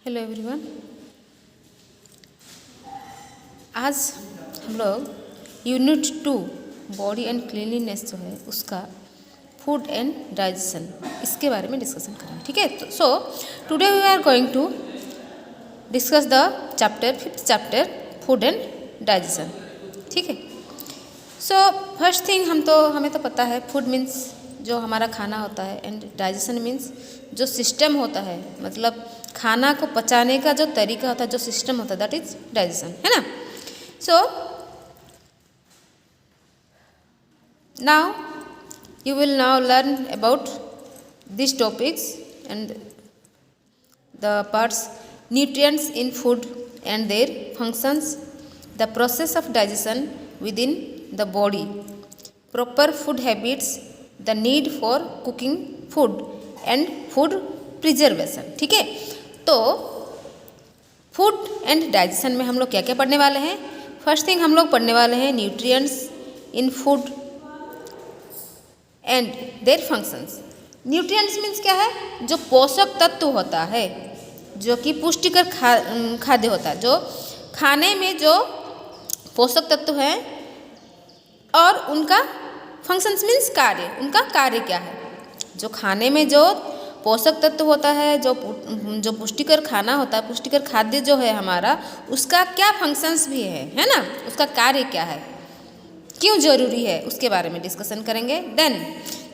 Hello everyone. आज हम लोग यूनिट 2 बॉडी एंड क्लीनलीनेस जो है उसका फूड एंड डाइजेशन इसके बारे में डिस्कशन करेंगे। ठीक है, तो so today we are going to discuss the chapter 5th chapter food and digestion. ठीक है, सो फर्स्ट थिंग हमें तो पता है फूड मीन्स जो हमारा खाना होता है एंड डाइजेशन मीन्स जो सिस्टम होता है, मतलब खाना को पचाने का जो तरीका होता है, जो सिस्टम होता है, दैट इज डाइजेशन, है ना। So now you will now learn about these topics and the parts nutrients in food and their functions, the process of digestion within the body, proper food habits, the need for cooking food and food preservation। ठीक है, तो food and digestion में हम लोग क्या क्या पढ़ने वाले हैं। फर्स्ट थिंग हम लोग पढ़ने वाले हैं nutrients in food and their functions. Nutrients means क्या है, जो पोषक तत्व होता है, जो कि पुष्टिकर खाद्य होता है, जो खाने में जो पोषक तत्व है और उनका फंक्शंस मीन्स कार्य, उनका कार्य क्या है। जो खाने में जो पोषक तत्व होता है, जो पुष्टिकर खाना होता है, पुष्टिकर खाद्य जो है हमारा, उसका क्या फंक्शंस भी है ना, उसका कार्य क्या है, क्यों जरूरी है, उसके बारे में डिस्कशन करेंगे। Then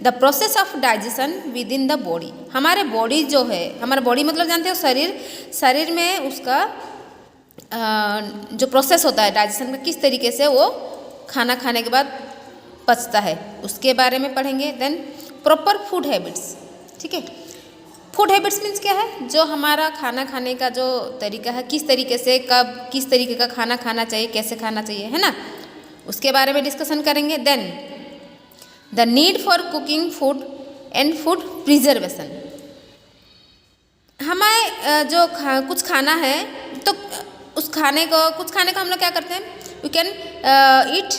the process of digestion within the body. हमारे बॉडी जो है, हमारा बॉडी मतलब जानते हो शरीर में उसका जो प्रोसेस होता है डाइजेशन का, किस तरीके से वो खाना खाने के बाद पचता है, उसके बारे में पढ़ेंगे। Then proper food habits. ठीक है, फूड हैबिट्स मीन्स क्या है, जो हमारा खाना खाने का जो तरीका है, किस तरीके से कब किस तरीके का खाना खाना चाहिए, कैसे खाना चाहिए, है ना, उसके बारे में डिस्कशन करेंगे। Then the need for cooking food and food preservation. हमें जो कुछ खाना है, तो कुछ खाने को हम लोग क्या करते हैं, वी कैन ईट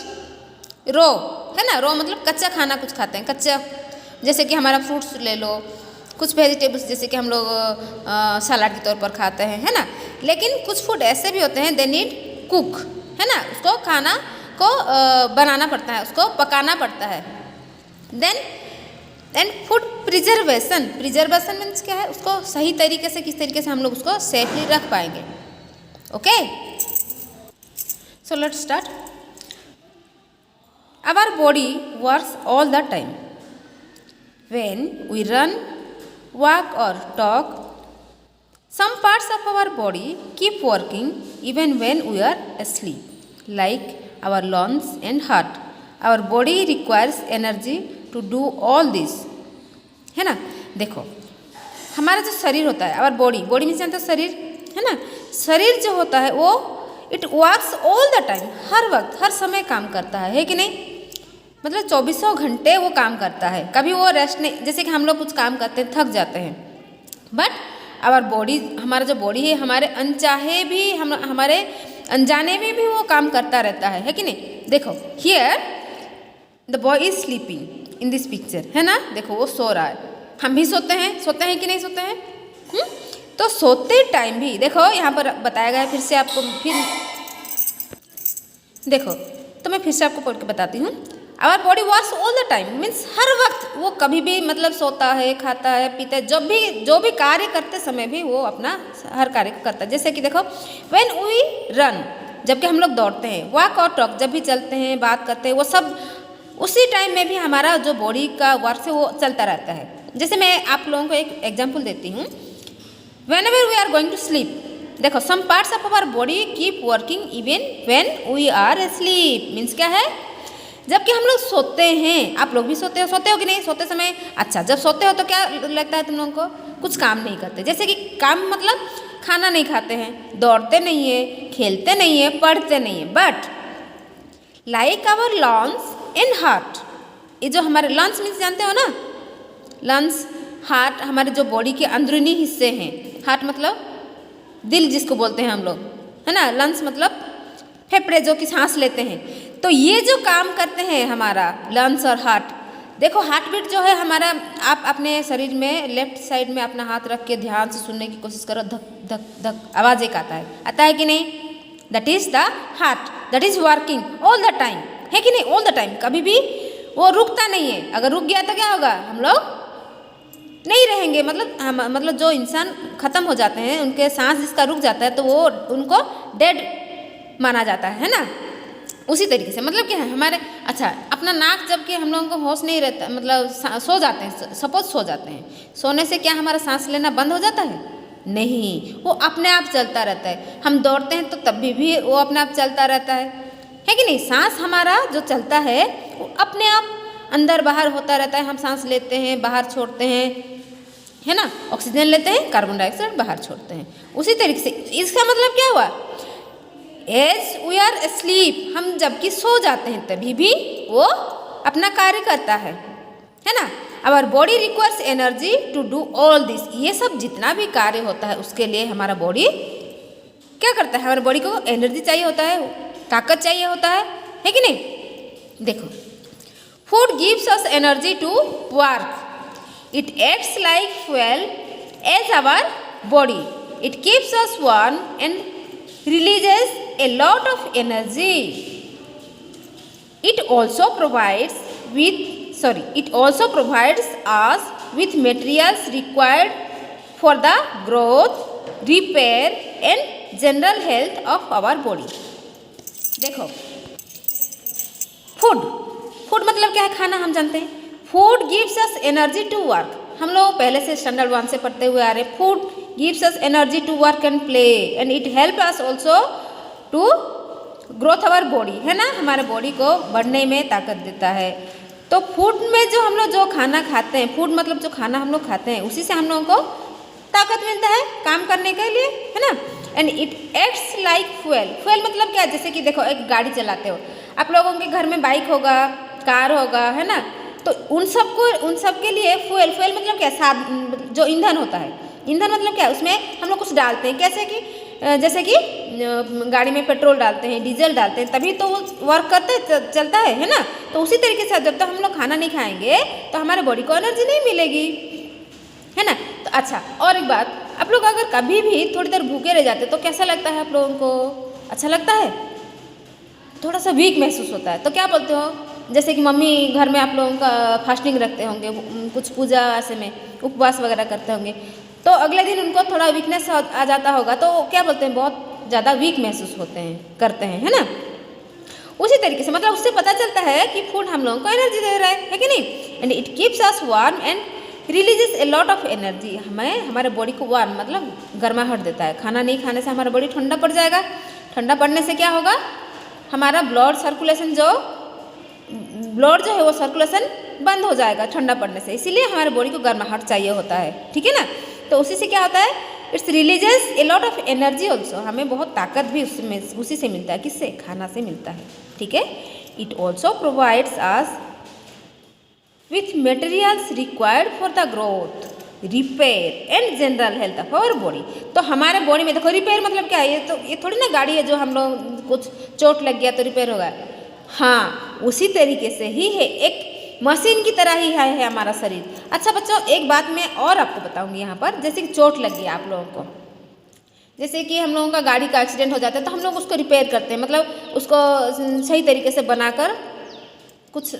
रो, है ना। रो मतलब कच्चा खाना कुछ खाते हैं, कच्चा, जैसे कि हमारा फ्रूट्स ले लो, कुछ वेजिटेबल्स जैसे कि हम लोग सलाद के तौर पर खाते हैं, है ना। लेकिन कुछ फूड ऐसे भी होते हैं दे नीड कुक, है ना, उसको खाना को बनाना पड़ता है, उसको पकाना पड़ता है। Then food preservation. Preservation means क्या है, उसको सही तरीके से, किस तरीके से हम लोग उसको सेफली रख पाएंगे। Okay, so let's start. Our body works all the time. When we run, walk or talk, some parts of our body keep working even when we are asleep, like our lungs and heart. Our body requires energy to do all this, है ना। देखो, हमारा जो शरीर होता है, our body में जानते हो शरीर, है ना। शरीर जो होता है वो it works all the time, हर वक्त हर समय काम करता है कि नहीं, मतलब 24 घंटे वो काम करता है, कभी वो रेस्ट नहीं। जैसे कि हम लोग कुछ काम करते हैं, थक जाते हैं, बट आवर बॉडी, हमारा जो बॉडी है, हमारे अनचाहे भी, हमारे अनजाने में भी वो काम करता रहता है कि नहीं। देखो, here the boy is sleeping in this picture, है ना। देखो वो सो रहा है, हम भी सोते हैं कि नहीं सोते हैं। तो सोते टाइम भी देखो यहाँ पर बताया गया है, फिर से आपको फिर देखो, तो मैं फिर से आपको पढ़ के बताती हूँ। Our body works all the time means हर वक्त वो कभी भी मतलब सोता है, खाता है, पीता है, जो भी कार्य करते समय भी वो अपना हर कार्य करता है। जैसे कि देखो, व्हेन वी रन, जबकि हम लोग दौड़ते हैं, वॉक और टॉक, जब भी चलते हैं, बात करते हैं, वो सब उसी टाइम में भी हमारा जो बॉडी का वर्क है वो चलता रहता है। जैसे मैं आप लोगों को एक एग्जाम्पल देती हूँ। Whenever we are going to sleep, देखो, some parts of our body keep working even when we are asleep. Means क्या है, जबकि हम लोग सोते हैं, आप लोग भी सोते हो कि नहीं सोते समय। अच्छा, जब सोते हो तो क्या लगता है तुम लोगों को, कुछ काम नहीं करते। जैसे कि काम मतलब खाना नहीं खाते हैं, दौड़ते नहीं है, खेलते नहीं है, पढ़ते नहीं है, but like our lungs and heart. ये जो हमारे लंग्स मीन्स जानते हो ना, लंग्स, हार्ट, हमारे जो बॉडी के अंदरूनी हिस्से हैं। हार्ट मतलब दिल जिसको बोलते हैं हम लोग, है ना। लंग्स मतलब फेफड़े जो कि सांस लेते हैं। तो ये जो काम करते हैं हमारा लंग्स और हार्ट, देखो हार्ट बीट जो है हमारा, आप अपने शरीर में लेफ्ट साइड में अपना हाथ रख के ध्यान से सुनने की कोशिश करो, धक धक धक आवाज़ एक आता है कि नहीं? That is the heart, that is working all the time, है कि नहीं? ऑल द टाइम, कभी भी वो रुकता नहीं है। अगर रुक गया तो क्या होगा? हम लोग नहीं रहेंगे, मतलब जो इंसान ख़त्म हो जाते हैं, उनके सांस जिसका रुक जाता है तो वो उनको डेड माना जाता है ना। उसी तरीके से मतलब क्या है हमारे, अच्छा अपना नाक जबकि हम लोगों को होश नहीं रहता, मतलब सो जाते हैं, सपोज सो जाते हैं, सोने से क्या हमारा सांस लेना बंद हो जाता है? नहीं, वो अपने आप चलता रहता है। हम दौड़ते हैं तो तब भी वो अपने आप चलता रहता है कि नहीं? सांस हमारा जो चलता है वो अपने आप अंदर बाहर होता रहता है। हम सांस लेते हैं, बाहर छोड़ते हैं, है ना? ऑक्सीजन लेते हैं, कार्बन डाइऑक्साइड बाहर छोड़ते हैं। उसी तरीके से इसका मतलब क्या हुआ? एज वी आर स्लीप, हम जबकि सो जाते हैं तभी भी वो अपना कार्य करता है ना? Our body requires energy to do all this. ये सब जितना भी कार्य होता है उसके लिए हमारा बॉडी क्या करता है? हमारे बॉडी को एनर्जी चाहिए होता है, ताकत चाहिए होता है कि नहीं? देखो, food gives us energy to work, it acts like fuel as our body, it keeps us warm and releases a lot of energy. It also provides us with materials required for the growth, repair and general health of our body. देखो, food मतलब क्या है? खाना, हम जानते हैं। Food gives us energy to work, हम लोग पहले से स्टैंडर्ड 1 से पढ़ते हुए आ रहे हैं। Food gives us energy to work and play and it help us also to growth our body, है ना? हमारे बॉडी को बढ़ने में ताकत देता है। तो फूड में जो हम लोग जो खाना खाते हैं, फूड मतलब जो खाना हम लोग खाते हैं, उसी से हम लोगों को ताकत मिलता है काम करने के लिए, है ना? And it acts like fuel मतलब क्या? जैसे कि देखो, एक गाड़ी चलाते हो आप, लोगों के घर में बाइक होगा, कार होगा, है ना? तो उन सब के लिए फ्यूल मतलब क्या? जो ईंधन होता है, ईंधन मतलब क्या? उसमें हम लोग कुछ डालते हैं, कैसे कि जैसे कि गाड़ी में पेट्रोल डालते हैं, डीजल डालते हैं, तभी तो वो वर्क चलता है ना? तो उसी तरीके से जब तक हम लोग खाना नहीं खाएंगे तो हमारे बॉडी को एनर्जी नहीं मिलेगी, है ना? तो अच्छा, और एक बात, आप लोग अगर कभी भी थोड़ी देर भूखे रह जाते तो कैसा लगता है आप लोगों को? अच्छा लगता है? थोड़ा सा वीक महसूस होता है। तो क्या बोलते हो? जैसे कि मम्मी घर में आप लोगों का फास्टिंग रखते होंगे, कुछ पूजा ऐसे में उपवास वगैरह करते होंगे, तो अगले दिन उनको थोड़ा वीकनेस आ जाता होगा, तो क्या बोलते हैं? बहुत ज़्यादा वीक महसूस करते हैं, है ना? उसी तरीके से मतलब उससे पता चलता है कि फूड हम लोगों को एनर्जी दे रहा है कि नहीं? And it keeps us warm and releases A lot of energy, हमारे बॉडी को वार्म मतलब गर्माहट देता है। खाना नहीं खाने से हमारा बॉडी ठंडा पड़ जाएगा। ठंडा पड़ने से क्या होगा? हमारा ब्लड जो है वो सर्कुलेशन बंद हो जाएगा ठंडा पड़ने से, इसीलिए हमारे बॉडी को गर्माहट चाहिए होता है, ठीक है ना? तो उसी से क्या होता है? It's releases A lot of energy also, हमें बहुत ताकत भी उसी से मिलता है। किससे? खाना से मिलता है, ठीक है? It also provides us with materials required for the growth, repair and general health of our body. तो हमारे बॉडी में देखो, रिपेयर मतलब क्या है? ये थोड़ी ना गाड़ी है जो हम लोग कुछ चोट लग गया तो रिपेयर होगा। हाँ, उसी तरीके से ही है, एक मशीन की तरह ही है हमारा शरीर। अच्छा बच्चों, एक बात मैं और आपको बताऊंगी यहाँ पर, जैसे कि चोट लग गई आप लोगों को, जैसे कि हम लोगों का गाड़ी का एक्सीडेंट हो जाता है तो हम लोग उसको रिपेयर करते हैं, मतलब उसको सही तरीके से बनाकर कुछ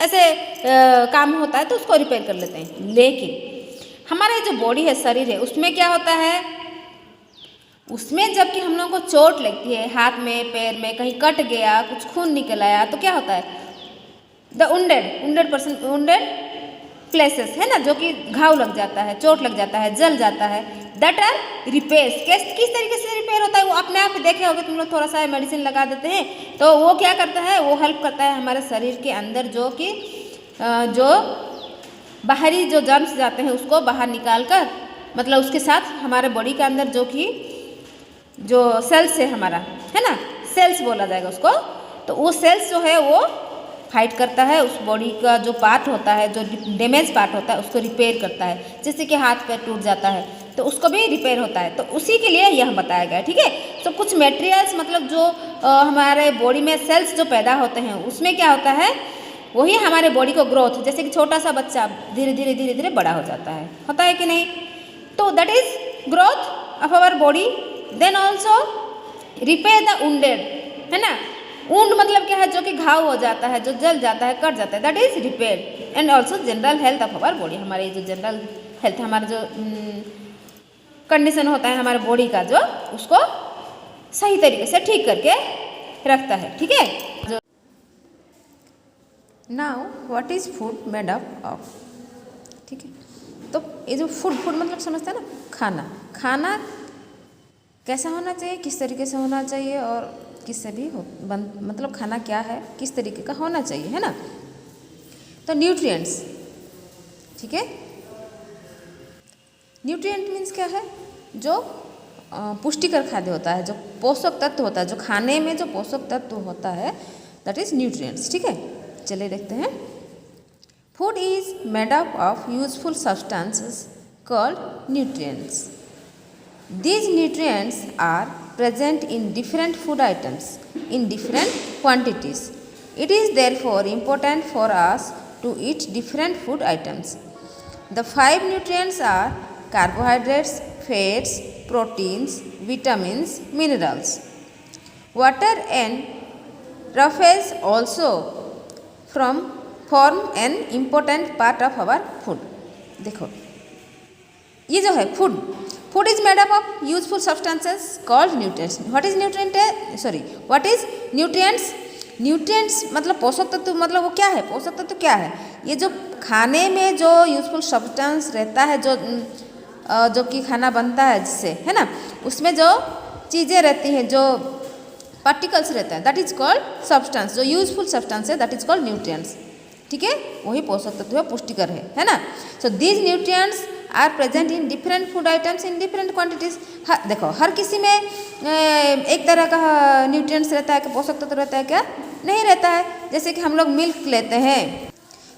ऐसे काम होता है तो उसको रिपेयर कर लेते हैं। लेकिन हमारा जो बॉडी है, शरीर है, उसमें क्या होता है? उसमें जबकि हम लोगों को चोट लगती है, हाथ में, पैर में कहीं कट गया, कुछ खून निकल आया, तो क्या होता है? द उंडेड प्लेसेस, है ना, जो कि घाव लग जाता है, चोट लग जाता है, जल जाता है, दैट आर रिपेयर्स। किस तरीके से रिपेयर होता है? वो अपने आप देखे होगे तुम लोग, थोड़ा सा मेडिसिन लगा देते हैं तो वो क्या करता है? वो हेल्प करता है हमारे शरीर के अंदर जो बाहरी जो जर्म्स जाते हैं उसको बाहर निकाल कर, मतलब उसके साथ हमारे बॉडी के अंदर जो सेल्स है हमारा, है ना, सेल्स बोला जाएगा उसको, तो वो सेल्स जो है वो फाइट करता है, उस बॉडी का जो पार्ट होता है, जो डैमेज पार्ट होता है उसको रिपेयर करता है। जैसे कि हाथ पैर टूट जाता है तो उसको भी रिपेयर होता है, तो उसी के लिए यह बताया गया है, ठीक है? तो कुछ मटेरियल्स मतलब जो हमारे बॉडी में सेल्स जो पैदा होते हैं उसमें क्या होता है? वही हमारे बॉडी को ग्रोथ, जैसे कि छोटा सा बच्चा धीरे धीरे बड़ा हो जाता है, होता है कि नहीं। तो that is growth of our body. Then also repair the wounded, है ना। वुंड मतलब क्या है, जो कि घाव हो जाता है, जो जल जाता है, कट जाता है, that is repair. And also general health of our body, हमारे जो जनरल हेल्थ, हमारा जो कंडीशन होता है हमारे बॉडी का, जो उसको सही तरीके से ठीक करके रखता है, ठीक है। जो now what is food made up of, ठीक है। तो ये जो फूड मतलब समझते हैं ना, खाना कैसा होना चाहिए, किस तरीके से होना चाहिए, और किससे भी मतलब खाना क्या है, किस तरीके का होना चाहिए, है ना। तो न्यूट्रिएंट्स, ठीक है। न्यूट्रिएंट मीन्स क्या है, जो पुष्टिकर खाद्य होता है, जो पोषक तत्व होता है, जो खाने में जो पोषक तत्व होता है, दैट इज न्यूट्रिएंट्स, ठीक है। चलिए देखते हैं। Food is made up of useful substances called nutrients. These nutrients are present in different food items in different quantities. It is therefore important for us to eat different food items. The 5 nutrients are carbohydrates, fats, proteins, vitamins, minerals. Water and roughage also form an important part of our food. देखो ये जो है food is made up of useful substances called nutrients. What is what is nutrients. Nutrients मतलब पोषक तत्व, मतलब वो क्या है, पोषक तत्व क्या है, ये जो खाने में जो यूजफुल सब्सटेंस रहता है, जो कि खाना बनता है जिससे, है ना, उसमें जो चीज़ें रहती हैं, जो पार्टिकल्स रहता है, दैट इज कॉल्ड सब्सटेंस। जो यूजफुल सब्सटेंस है दैट इज कॉल्ड न्यूट्रिएंट्स, ठीक है। वही पोषक तत्व है, पुष्टिकर है ना। So these nutrients are present in different food items in different quantities. देखो हर किसी में एक तरह का न्यूट्रिएंट्स रहता है, कि पोषक तत्व रहता है, क्या नहीं रहता है। जैसे कि हम लोग मिल्क लेते हैं,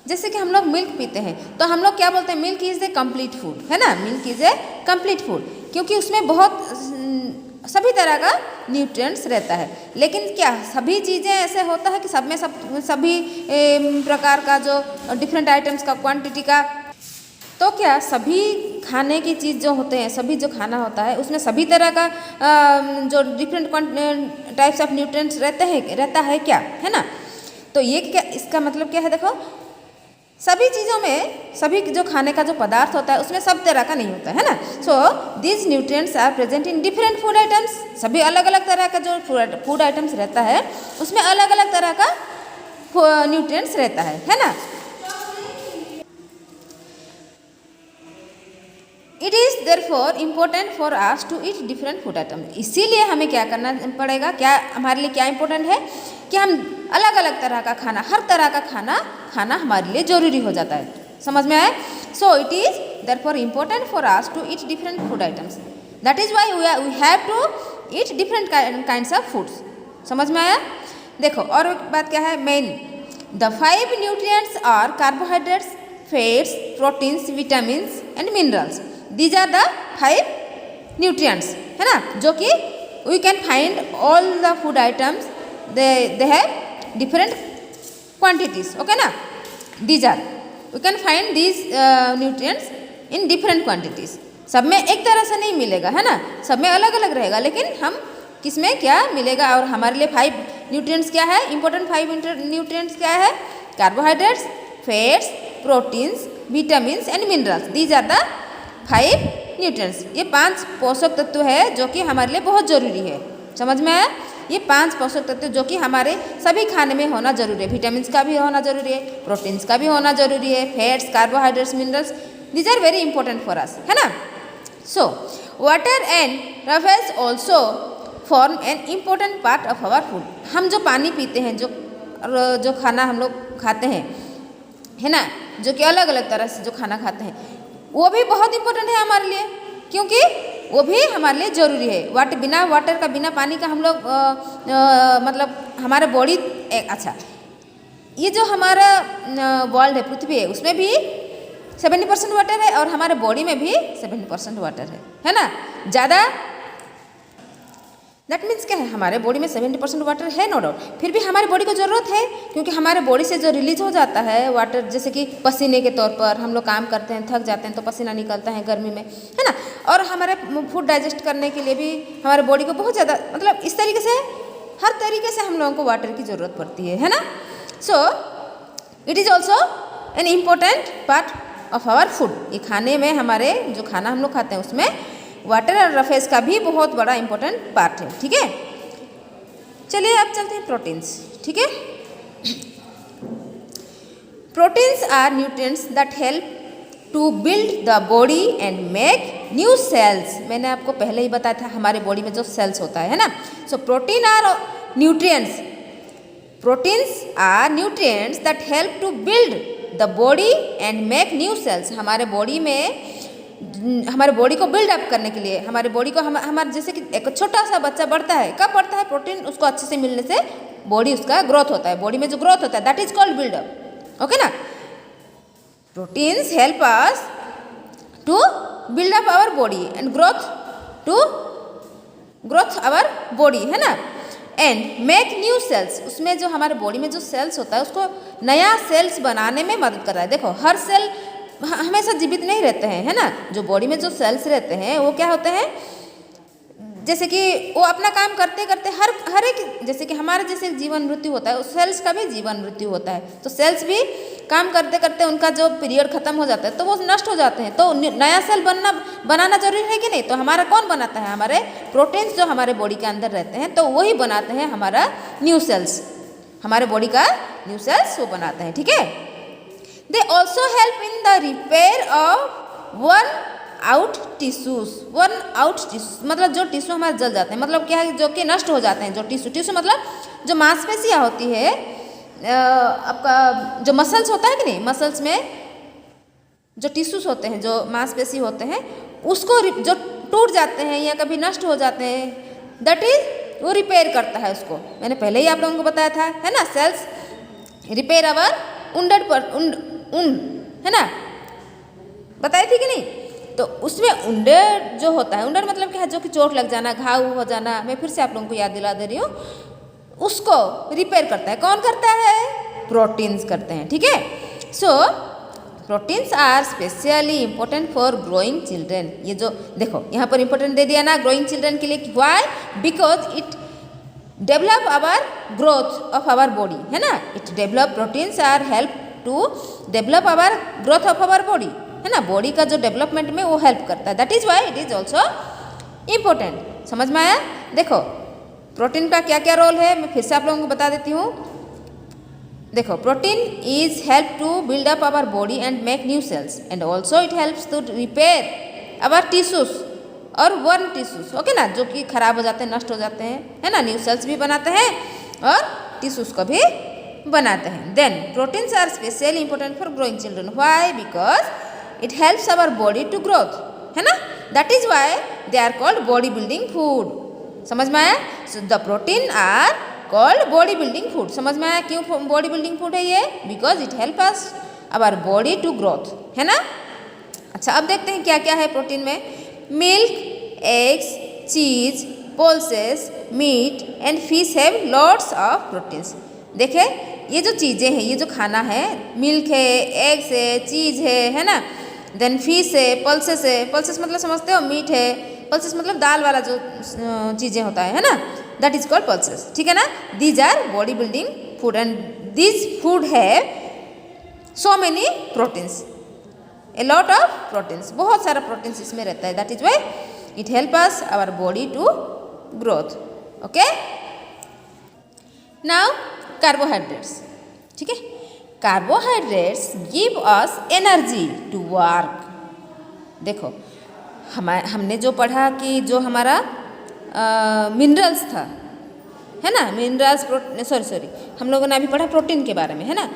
जैसे कि हम लोग मिल्क पीते हैं, तो हम लोग क्या बोलते हैं, milk is a complete food, है ना। Milk is a complete food, क्योंकि उसमें बहुत सभी तरह का न्यूट्रिएंट्स रहता है। लेकिन क्या सभी चीज़ें ऐसे होता है कि सब में सभी प्रकार का जो डिफरेंट आइटम्स का क्वांटिटी का, तो क्या सभी खाने की चीज़ जो होते हैं, सभी जो खाना होता है उसमें सभी तरह का जो डिफरेंट टाइप्स ऑफ न्यूट्रिएंट्स रहता है क्या, है ना। तो ये क्या, इसका मतलब क्या है, देखो सभी चीज़ों में, सभी जो खाने का जो पदार्थ होता है उसमें सब तरह का नहीं होता है ना। So these nutrients are present in different food items. सभी अलग अलग तरह का जो फूड आइटम्स रहता है उसमें अलग अलग तरह का न्यूट्रिएंट्स रहता है ना। It is therefore important for us to eat different food item. इसीलिए हमें क्या करना पड़ेगा, क्या हमारे लिए क्या इम्पोर्टेंट है, कि हम अलग अलग तरह का खाना, हर तरह का खाना हमारे लिए ज़रूरी हो जाता है। समझ में आया। So it is therefore important for us to eat different food items, that is why we have to eat different kinds of foods. समझ में आया। देखो और एक बात क्या है main, the 5 nutrients are carbohydrates, fats, proteins, vitamins and minerals. These are the 5 nutrients, है ना, जो कि we can find all the food items, they have different quantities, okay ना। These are we can find these nutrients in different quantities। सब में एक तरह से नहीं मिलेगा, है ना, सब में अलग अलग रहेगा, लेकिन हम किस में क्या मिलेगा। और हमारे लिए 5 न्यूट्रिएंट्स क्या है, इंपॉर्टेंट 5 न्यूट्रिएंट्स क्या है, carbohydrates, fats, proteins, vitamins and minerals. These are the 5 nutrients. ये 5 पोषक तत्व है जो कि हमारे लिए बहुत ज़रूरी है। समझ में आया। ये 5 पोषक तत्व जो कि हमारे सभी खाने में होना जरूरी है। विटामिन्स का भी होना जरूरी है, प्रोटीन्स का भी होना जरूरी है, fats, carbohydrates, minerals, these are very important for us, है ना। So water and roughage also form an important part of our food. हम जो पानी पीते हैं, जो खाना हम लोग खाते हैं, है ना, जो कि अलग अलग तरह से जो खाना खाते हैं, वो भी बहुत इंपॉर्टेंट है हमारे लिए, क्योंकि वो भी हमारे लिए ज़रूरी है। बिना वाटर का, बिना पानी का हम लोग मतलब हमारे बॉडी अच्छा, ये जो हमारा वर्ल्ड है, पृथ्वी है, उसमें भी 70% वाटर है और हमारे बॉडी में भी 70% वाटर है ना। ज़्यादा दैट मीन्स क्या है, हमारे बॉडी में 70% वाटर है, नो डाउट, फिर भी हमारे बॉडी को ज़रूरत है, क्योंकि हमारे बॉडी से जो रिलीज हो जाता है वाटर, जैसे कि पसीने के तौर पर हम लोग काम करते हैं, थक जाते हैं तो पसीना निकलता है गर्मी में, है ना। और हमारे फूड डाइजेस्ट करने के लिए भी हमारे बॉडी को बहुत ज़्यादा, मतलब इस तरीके से हर तरीके से हम लोगों को वाटर की ज़रूरत पड़ती है ना। So it is also an important part of our food. ये खाने में, हमारे जो खाना हम लोग खाते हैं उसमें वाटर और रफेज का भी बहुत बड़ा इंपॉर्टेंट पार्ट है, ठीक है। चलिए अब चलते हैं प्रोटीन्स, ठीक है। Proteins are nutrients that help to build the body and make new cells. मैंने आपको पहले ही बताया था हमारे बॉडी में जो सेल्स होता है ना। So protein are nutrients, proteins are nutrients that help to build the body and make new cells. हमारे बॉडी में, हमारे बॉडी को बिल्डअप करने के लिए, हमारे बॉडी को हमारे जैसे कि एक छोटा सा बच्चा बढ़ता है, कब बढ़ता है, प्रोटीन उसको अच्छे से मिलने से बॉडी उसका ग्रोथ होता है, बॉडी में जो ग्रोथ होता है that is called buildup, okay ना। Proteins help us to build up our body and growth our body, है ना, एंड मेक न्यू सेल्स। उसमें जो हमारे बॉडी में जो सेल्स होता है उसको नया सेल्स बनाने में मदद कर रहा है। देखो हर सेल हमेशा जीवित नहीं रहते हैं, है ना। जो बॉडी में जो सेल्स रहते हैं वो क्या होते हैं, जैसे कि वो अपना काम करते करते हर एक, जैसे कि हमारा जैसे जीवन मृत्यु होता है उस सेल्स का भी जीवन मृत्यु होता है। तो सेल्स भी काम करते करते उनका जो पीरियड खत्म हो जाता है तो वो नष्ट हो जाते हैं, तो नया सेल बनाना जरूरी है कि नहीं। तो हमारा कौन बनाता है, हमारे प्रोटीन्स जो हमारे बॉडी के अंदर रहते हैं तो वही बनाते हैं हमारा न्यू सेल्स, हमारे बॉडी का न्यू सेल्स वो बनाते हैं, ठीक है। दे also help in the repair of worn out tissues. Worn out tissues मतलब जो टिश्यू हमारे जल जाते हैं, मतलब क्या है, जो कि नष्ट हो जाते हैं, जो टिश्यू मतलब जो मांसपेशियाँ होती है, आपका जो मसल्स होता है कि नहीं, मसल्स में जो टिश्यूज होते हैं, जो मांसपेशी होते हैं, उसको जो टूट जाते हैं या कभी नष्ट हो जाते हैं, दैट इज वो रिपेयर करता है उसको। मैंने पहले ही आप लोगों को बताया था, है ना। सेल्स रिपेयर अवर है ना, बताई थी कि नहीं। तो उसमें उंडर जो होता है, उंडर मतलब क्या है, जो कि चोट लग जाना, घाव हो जाना, मैं फिर से आप लोगों को याद दिला दे रही हूँ, उसको रिपेयर करता है। कौन करता है, प्रोटीन्स करते हैं, ठीक है। So proteins are specially important for growing children. ये जो देखो यहाँ पर इंपॉर्टेंट दे दिया ना ग्रोइंग चिल्ड्रेन के लिए, why, because it develop our growth of our body, है ना। It develop, proteins are help to develop our growth of our body, है ना। बॉडी का जो डेवलपमेंट में वो हेल्प करता है, that is why it is also important. समझ में आया। देखो प्रोटीन का क्या क्या रोल है, मैं फिर से आप लोगों को बता देती हूँ। देखो protein is help to build up our body and make new cells, and also it helps to repair our tissues और वर्न टिश्यूज, ओके ना, जो कि खराब हो जाते हैं, नष्ट हो जाते हैं, है ना। न्यू सेल्स भी बनाते हैं और टिश्यूज को भी बनाते हैं। Then proteins are specially important for growing children, why, because it helps our body to growth, है ना। That is why they are called body building food. समझ में आया। So the protein are called body building food. समझ में आया क्यों body building food है ये, because it help us our body to growth, है ना। अच्छा अब देखते हैं क्या क्या है प्रोटीन में। Milk, eggs, cheese, pulses, meat and fish have lots of proteins. देखे ये जो चीज़ें हैं, ये जो खाना है, मिल्क है, एग्स है, चीज़ है ना, देन फिश है, पल्सेस है, पल्सेस मतलब समझते हो, मीट है, पल्सेस मतलब दाल वाला जो चीज़ें होता है ना, दैट इज कॉल्ड पल्सेस, ठीक है ना। These are body building food and this food है so many proteins, a lot of proteins, बहुत सारा प्रोटीन्स इसमें रहता है, that is why it help us our body to growth, okay. Now carbohydrates, ठीक है। Carbohydrates give us energy to work. देखो हमने जो पढ़ा कि जो हमारा मिनरल्स था, है ना, मिनरल्स, सॉरी हम लोगों ने अभी पढ़ा प्रोटीन के बारे में, है ना,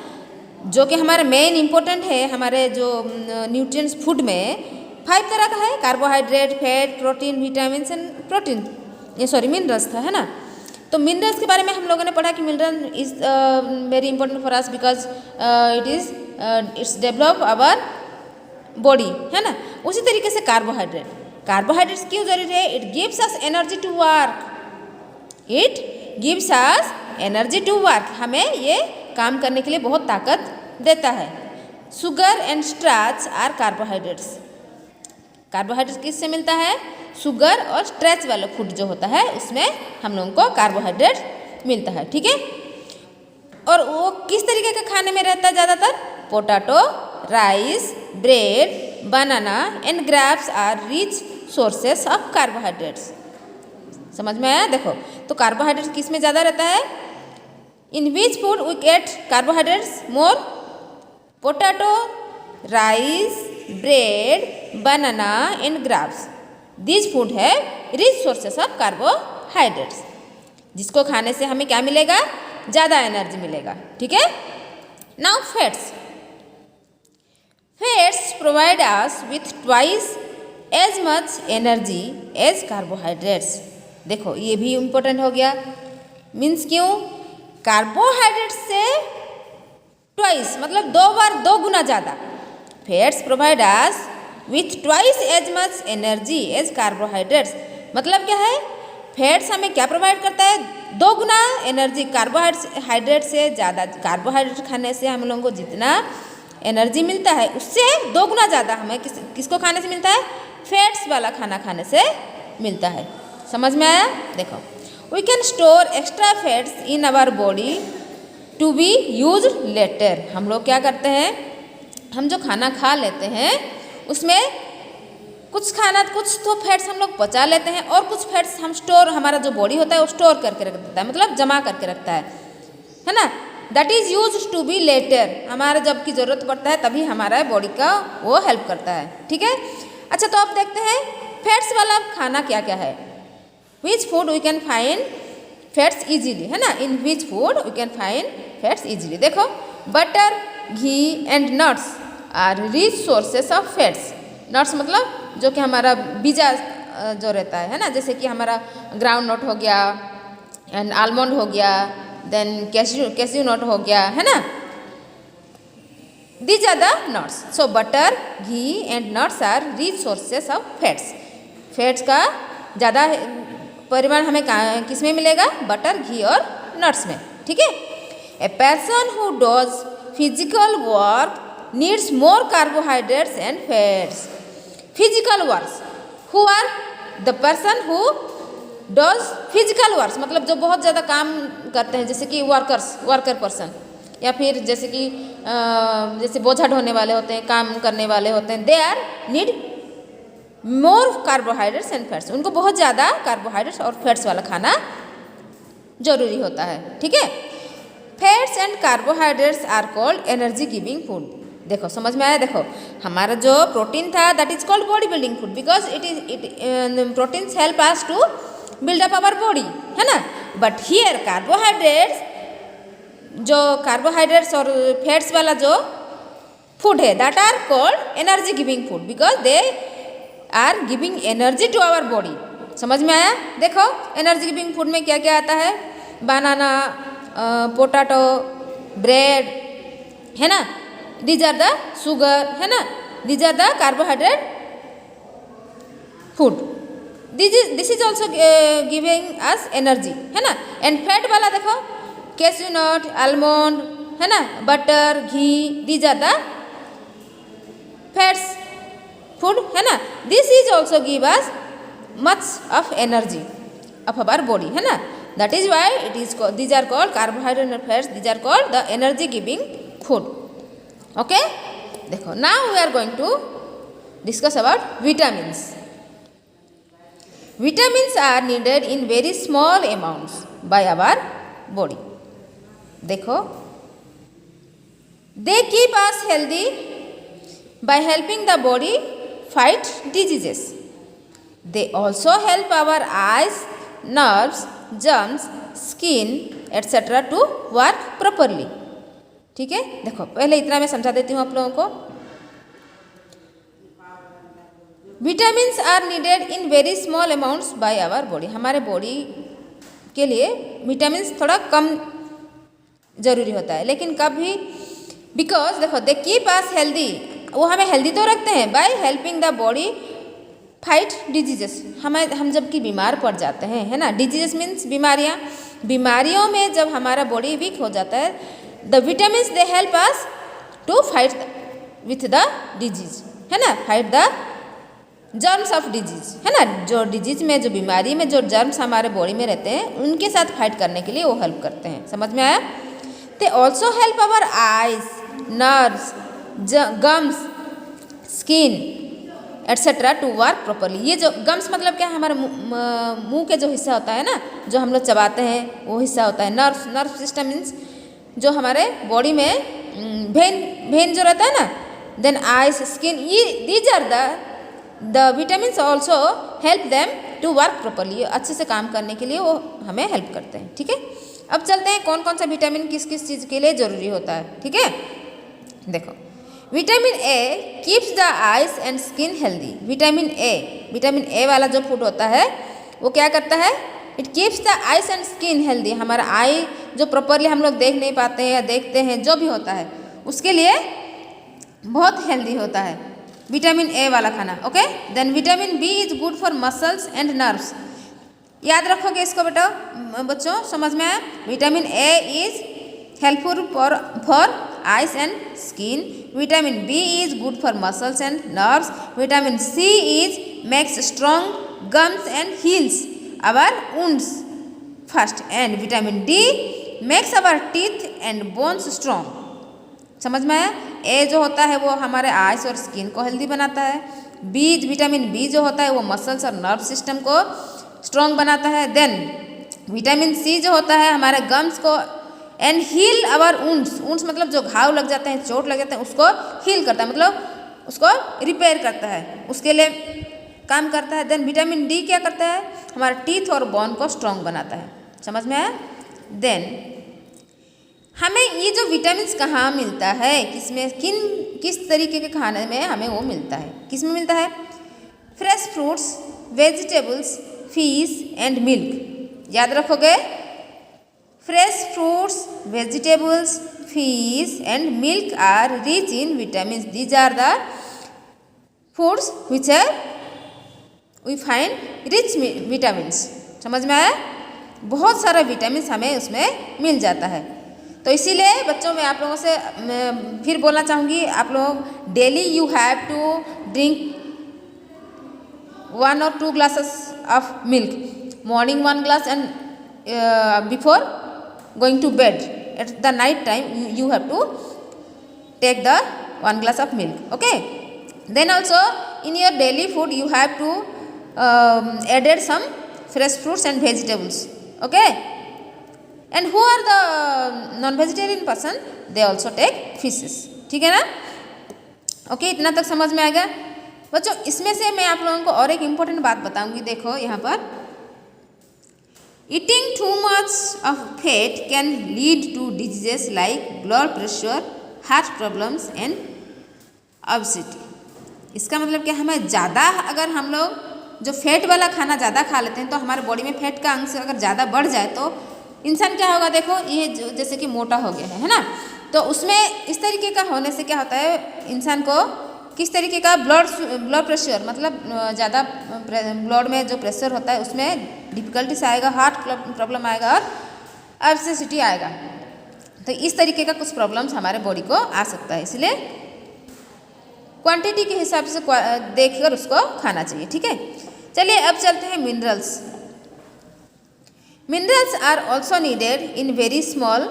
जो कि हमारे मेन इंपॉर्टेंट है हमारे जो न्यूट्रिएंट्स फूड में 5 तरह का है, carbohydrate, fat, protein, vitamin and protein, ये सॉरी मिनरल्स था, है ना। तो मिनरल्स के बारे में हम लोगों ने पढ़ा कि mineral is very important for us because its develop our body, है ना। उसी तरीके से कार्बोहाइड्रेट्स क्यों जरूरी है, it gives us energy to work, it gives us energy to work, हमें ये काम करने के लिए बहुत ताकत देता है। Sugar and starch are carbohydrates, carbohydrate किससे मिलता है? शुगर और स्ट्रेच वाला फूड जो होता है उसमें हम लोगों को कार्बोहाइड्रेट मिलता है, ठीक है। और वो किस तरीके के खाने में रहता है ज़्यादातर? Potato, rice, bread, banana and grapes are rich sources of carbohydrates. समझ में आया? देखो तो कार्बोहाइड्रेट किस में ज़्यादा रहता है? In which food we get carbohydrates more? Potato, rice, bread, banana and grapes, this food है रिच सोर्सेस ऑफ कार्बोहाइड्रेट्स, जिसको खाने से हमें क्या मिलेगा? ज़्यादा एनर्जी मिलेगा, ठीक है। Now fats, fats provide us with twice as much energy as carbohydrates. देखो ये भी इम्पोर्टेंट हो गया, मीन्स क्यों? कार्बोहाइड्रेट से ट्वाइस मतलब 2 बार 2 गुना ज़्यादा, fats provide us with twice as much energy as carbohydrates. मतलब क्या है? फैट्स हमें क्या प्रोवाइड करता है? 2 गुना एनर्जी कार्बोहाइड्रेट से ज़्यादा। कार्बोहाइड्रेट खाने से हम लोगों को जितना एनर्जी मिलता है उससे 2 गुना ज़्यादा हमें किसको खाने से मिलता है? फैट्स वाला खाना खाने से मिलता है। समझ में आया? देखो, we can store extra fats in our body to be use later. हम लोग क्या करते हैं? हम जो खाना खा लेते हैं उसमें कुछ तो फैट्स हम लोग पचा लेते हैं और कुछ फैट्स हम स्टोर, हमारा जो बॉडी होता है वो स्टोर करके रख देता है, मतलब जमा करके रखता है ना। That is use to be later, हमारा जब की ज़रूरत पड़ता है तभी हमारा बॉडी का वो हेल्प करता है, ठीक है। अच्छा तो अब देखते हैं फैट्स वाला खाना क्या क्या है। Which food we can find fats easily, है ना। In which food we can find fats easily. देखो, butter, ghee and nuts are rich sources of fats. Nuts मतलब जो कि हमारा बीजा जो रहता है ना, जैसे कि हमारा ग्राउंड नट हो गया एंड आलमंड हो गया, देन कैश्यू नट हो गया, है ना। These are the nuts. So butter, ghee and nuts are rich sources of fats. Fats का ज़्यादा परिमाण हमें किस में मिलेगा? बटर, घी और नट्स में, ठीक है। A person who does physical work needs more carbohydrates and fats. Physical works, who are the person who does physical works, मतलब जो बहुत ज़्यादा काम करते हैं, जैसे कि वर्कर पर्सन, या फिर जैसे कि जैसे बोझा ढोने वाले होते हैं, काम करने वाले होते हैं, they are need more carbohydrates and fats. उनको बहुत ज़्यादा कार्बोहाइड्रेट्स और फैट्स वाला खाना जरूरी होता है, ठीक है। Fats and carbohydrates are called energy giving food. देखो समझ में आया? देखो हमारा जो प्रोटीन था that is called body building food because proteins help us to build up our body, है ना। बट हियर कार्बोहाइड्रेट्स, जो कार्बोहाइड्रेट्स और फैट्स वाला जो फूड है that are called energy giving food because they are giving energy to our body. समझ में आया? देखो एनर्जी गिविंग फूड में क्या क्या आता है? बनाना, पोटैटो, ब्रेड, है ना। दीज आर द शुगर, है ना। These are the carbohydrate food. This is also giving us energy, है ना। एंड फैट वाला देखो, कैश्यू नट, आलमंड, है ना, butter, ghee, these are the fats food, है ना। This is also give us much of energy of our body, है ना। That is why it is these are called carbohydrate and fats, these are called the energy giving food. Okay, देखो now we are going to discuss about vitamins. Vitamins are needed in very small amounts by our body. देखो, they keep us healthy by helping the body fight diseases. They also help our eyes, nerves, germs, skin, etc. to work properly. ठीक है, देखो पहले इतना मैं समझा देती हूँ आप लोगों को। Vitamins are needed in very small amounts by our body. हमारे बॉडी के लिए विटामिन्स थोड़ा कम जरूरी होता है, लेकिन कभी बिकॉज देखो दे कीप अस हेल्दी, वो हमें हेल्दी तो रखते हैं by helping the body fight diseases, हम जब कि बीमार पड़ जाते हैं, है ना, डिजीजेस मीन्स बीमारियाँ, बीमारियों में जब हमारा बॉडी वीक हो जाता है, the vitamins they help us to fight with the disease, है ना, fight the germs of disease, है ना, जो डिजीज में, जो बीमारी में जो जर्म्स हमारे बॉडी में रहते हैं उनके साथ फाइट करने के लिए वो हेल्प करते हैं। समझ में आया? They also help our eyes, nerves, gums, skin etcetera to work properly. ये जो गम्स मतलब क्या है, हमारे मुंह के जो हिस्सा होता है ना, जो हम लोग चबाते हैं वो हिस्सा होता है। नर्व सिस्टम मीन्स जो हमारे बॉडी में वेन जो रहता है ना, देन आइज, स्किन, ये these are the vitamins also help them to work properly. अच्छे से काम करने के लिए वो हमें हेल्प करते हैं। ठीक है, अब चलते हैं कौन कौन सा विटामिन किस किस चीज़ के लिए ज़रूरी होता है। ठीक है, देखो, vitamin A keeps the eyes and skin healthy. Vitamin A वाला जो फूड होता है वो क्या करता है, it keeps the eyes and skin healthy. हमारा आई जो प्रॉपरली हम लोग देख नहीं पाते हैं या देखते हैं, जो भी होता है उसके लिए बहुत हेल्दी होता है विटामिन ए वाला खाना। Okay, then vitamin B is good for muscles and nerves. याद रखोगे इसको बेटा, बच्चों समझ में आया? Vitamin A is helpful for eyes and skin, vitamin B is good for muscles and nerves, vitamin C is makes strong gums and heals our wounds first, and vitamin D makes our teeth and bones strong. समझ में आया? ए जो होता है वो हमारे eyes और skin को हेल्दी बनाता है। विटामिन बी जो होता है वो मसल्स और नर्व सिस्टम को स्ट्रॉन्ग बनाता है। देन विटामिन सी जो होता है हमारे गम्स को एंड हील आवर वुंड्स मतलब जो घाव लग जाते हैं, चोट लग जाते हैं, उसको हील करता है, मतलब उसको रिपेयर करता है, उसके लिए काम करता है। देन विटामिन डी क्या करता है, हमारे टीथ और बोन को स्ट्रॉन्ग बनाता है। समझ में आया? देन हमें ये जो विटामिन्स कहाँ मिलता है, किस तरीके के खाने में हमें वो मिलता है, किस में मिलता है? Fresh fruits, vegetables, fish and milk. याद रखोगे, fresh fruits, vegetables, fish and milk are rich in vitamins. These are the foods which are we find rich vitamins. समझ में आया? बहुत सारा विटामिन्स हमें उसमें मिल जाता है। तो इसीलिए बच्चों मैं आप लोगों से फिर बोलना चाहूँगी, आप लोग daily you have to drink 1 or 2 glasses of milk, morning 1 glass and before going to bed at the night time you have to take the 1 glass of milk. Okay, then also in your daily food you have to added some fresh fruits and vegetables. Okay, and who are the non-vegetarian person, they also take fishes. ठीक है ना? Okay, इतना तक समझ में आ गया बच्चों। इसमें से मैं आप लोगों को और एक इम्पोर्टेंट बात बताऊंगी। देखो यहाँ पर, eating too much of fat can lead to diseases like blood pressure, heart problems and obesity. इसका मतलब क्या, हमें ज़्यादा अगर हम लोग जो फैट वाला खाना ज़्यादा खा लेते हैं तो हमारे बॉडी में फैट का अंश अगर ज़्यादा बढ़ जाए तो इंसान क्या होगा, देखो ये जैसे कि मोटा हो गया है ना, तो उसमें इस तरीके का होने से क्या होता है, इंसान को किस तरीके का ब्लड प्रेशर, मतलब ज़्यादा ब्लड में जो प्रेशर होता है उसमें डिफिकल्टीज आएगा, हार्ट प्रॉब्लम आएगा और ओबेसिटी आएगा। तो इस तरीके का कुछ प्रॉब्लम्स हमारे बॉडी को आ सकता है, इसलिए क्वांटिटी के हिसाब से देखकर उसको खाना चाहिए। ठीक है, चलिए अब चलते हैं minerals. Minerals are also needed in very small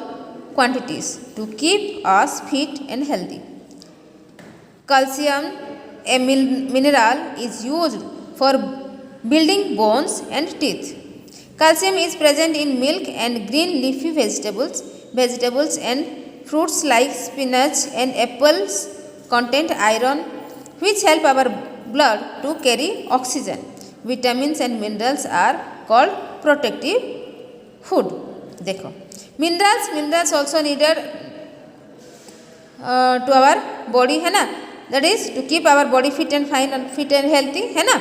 quantities to keep us fit and healthy. Calcium, a mineral, is used for building bones and teeth. Calcium is present in milk and green leafy vegetables and fruits like spinach and apples contain iron, which help our blood to carry oxygen. Vitamins and minerals are called protective food. देखो, minerals also needed to our body, है ना, that is to keep our body fit and fine and fit and healthy, है ना,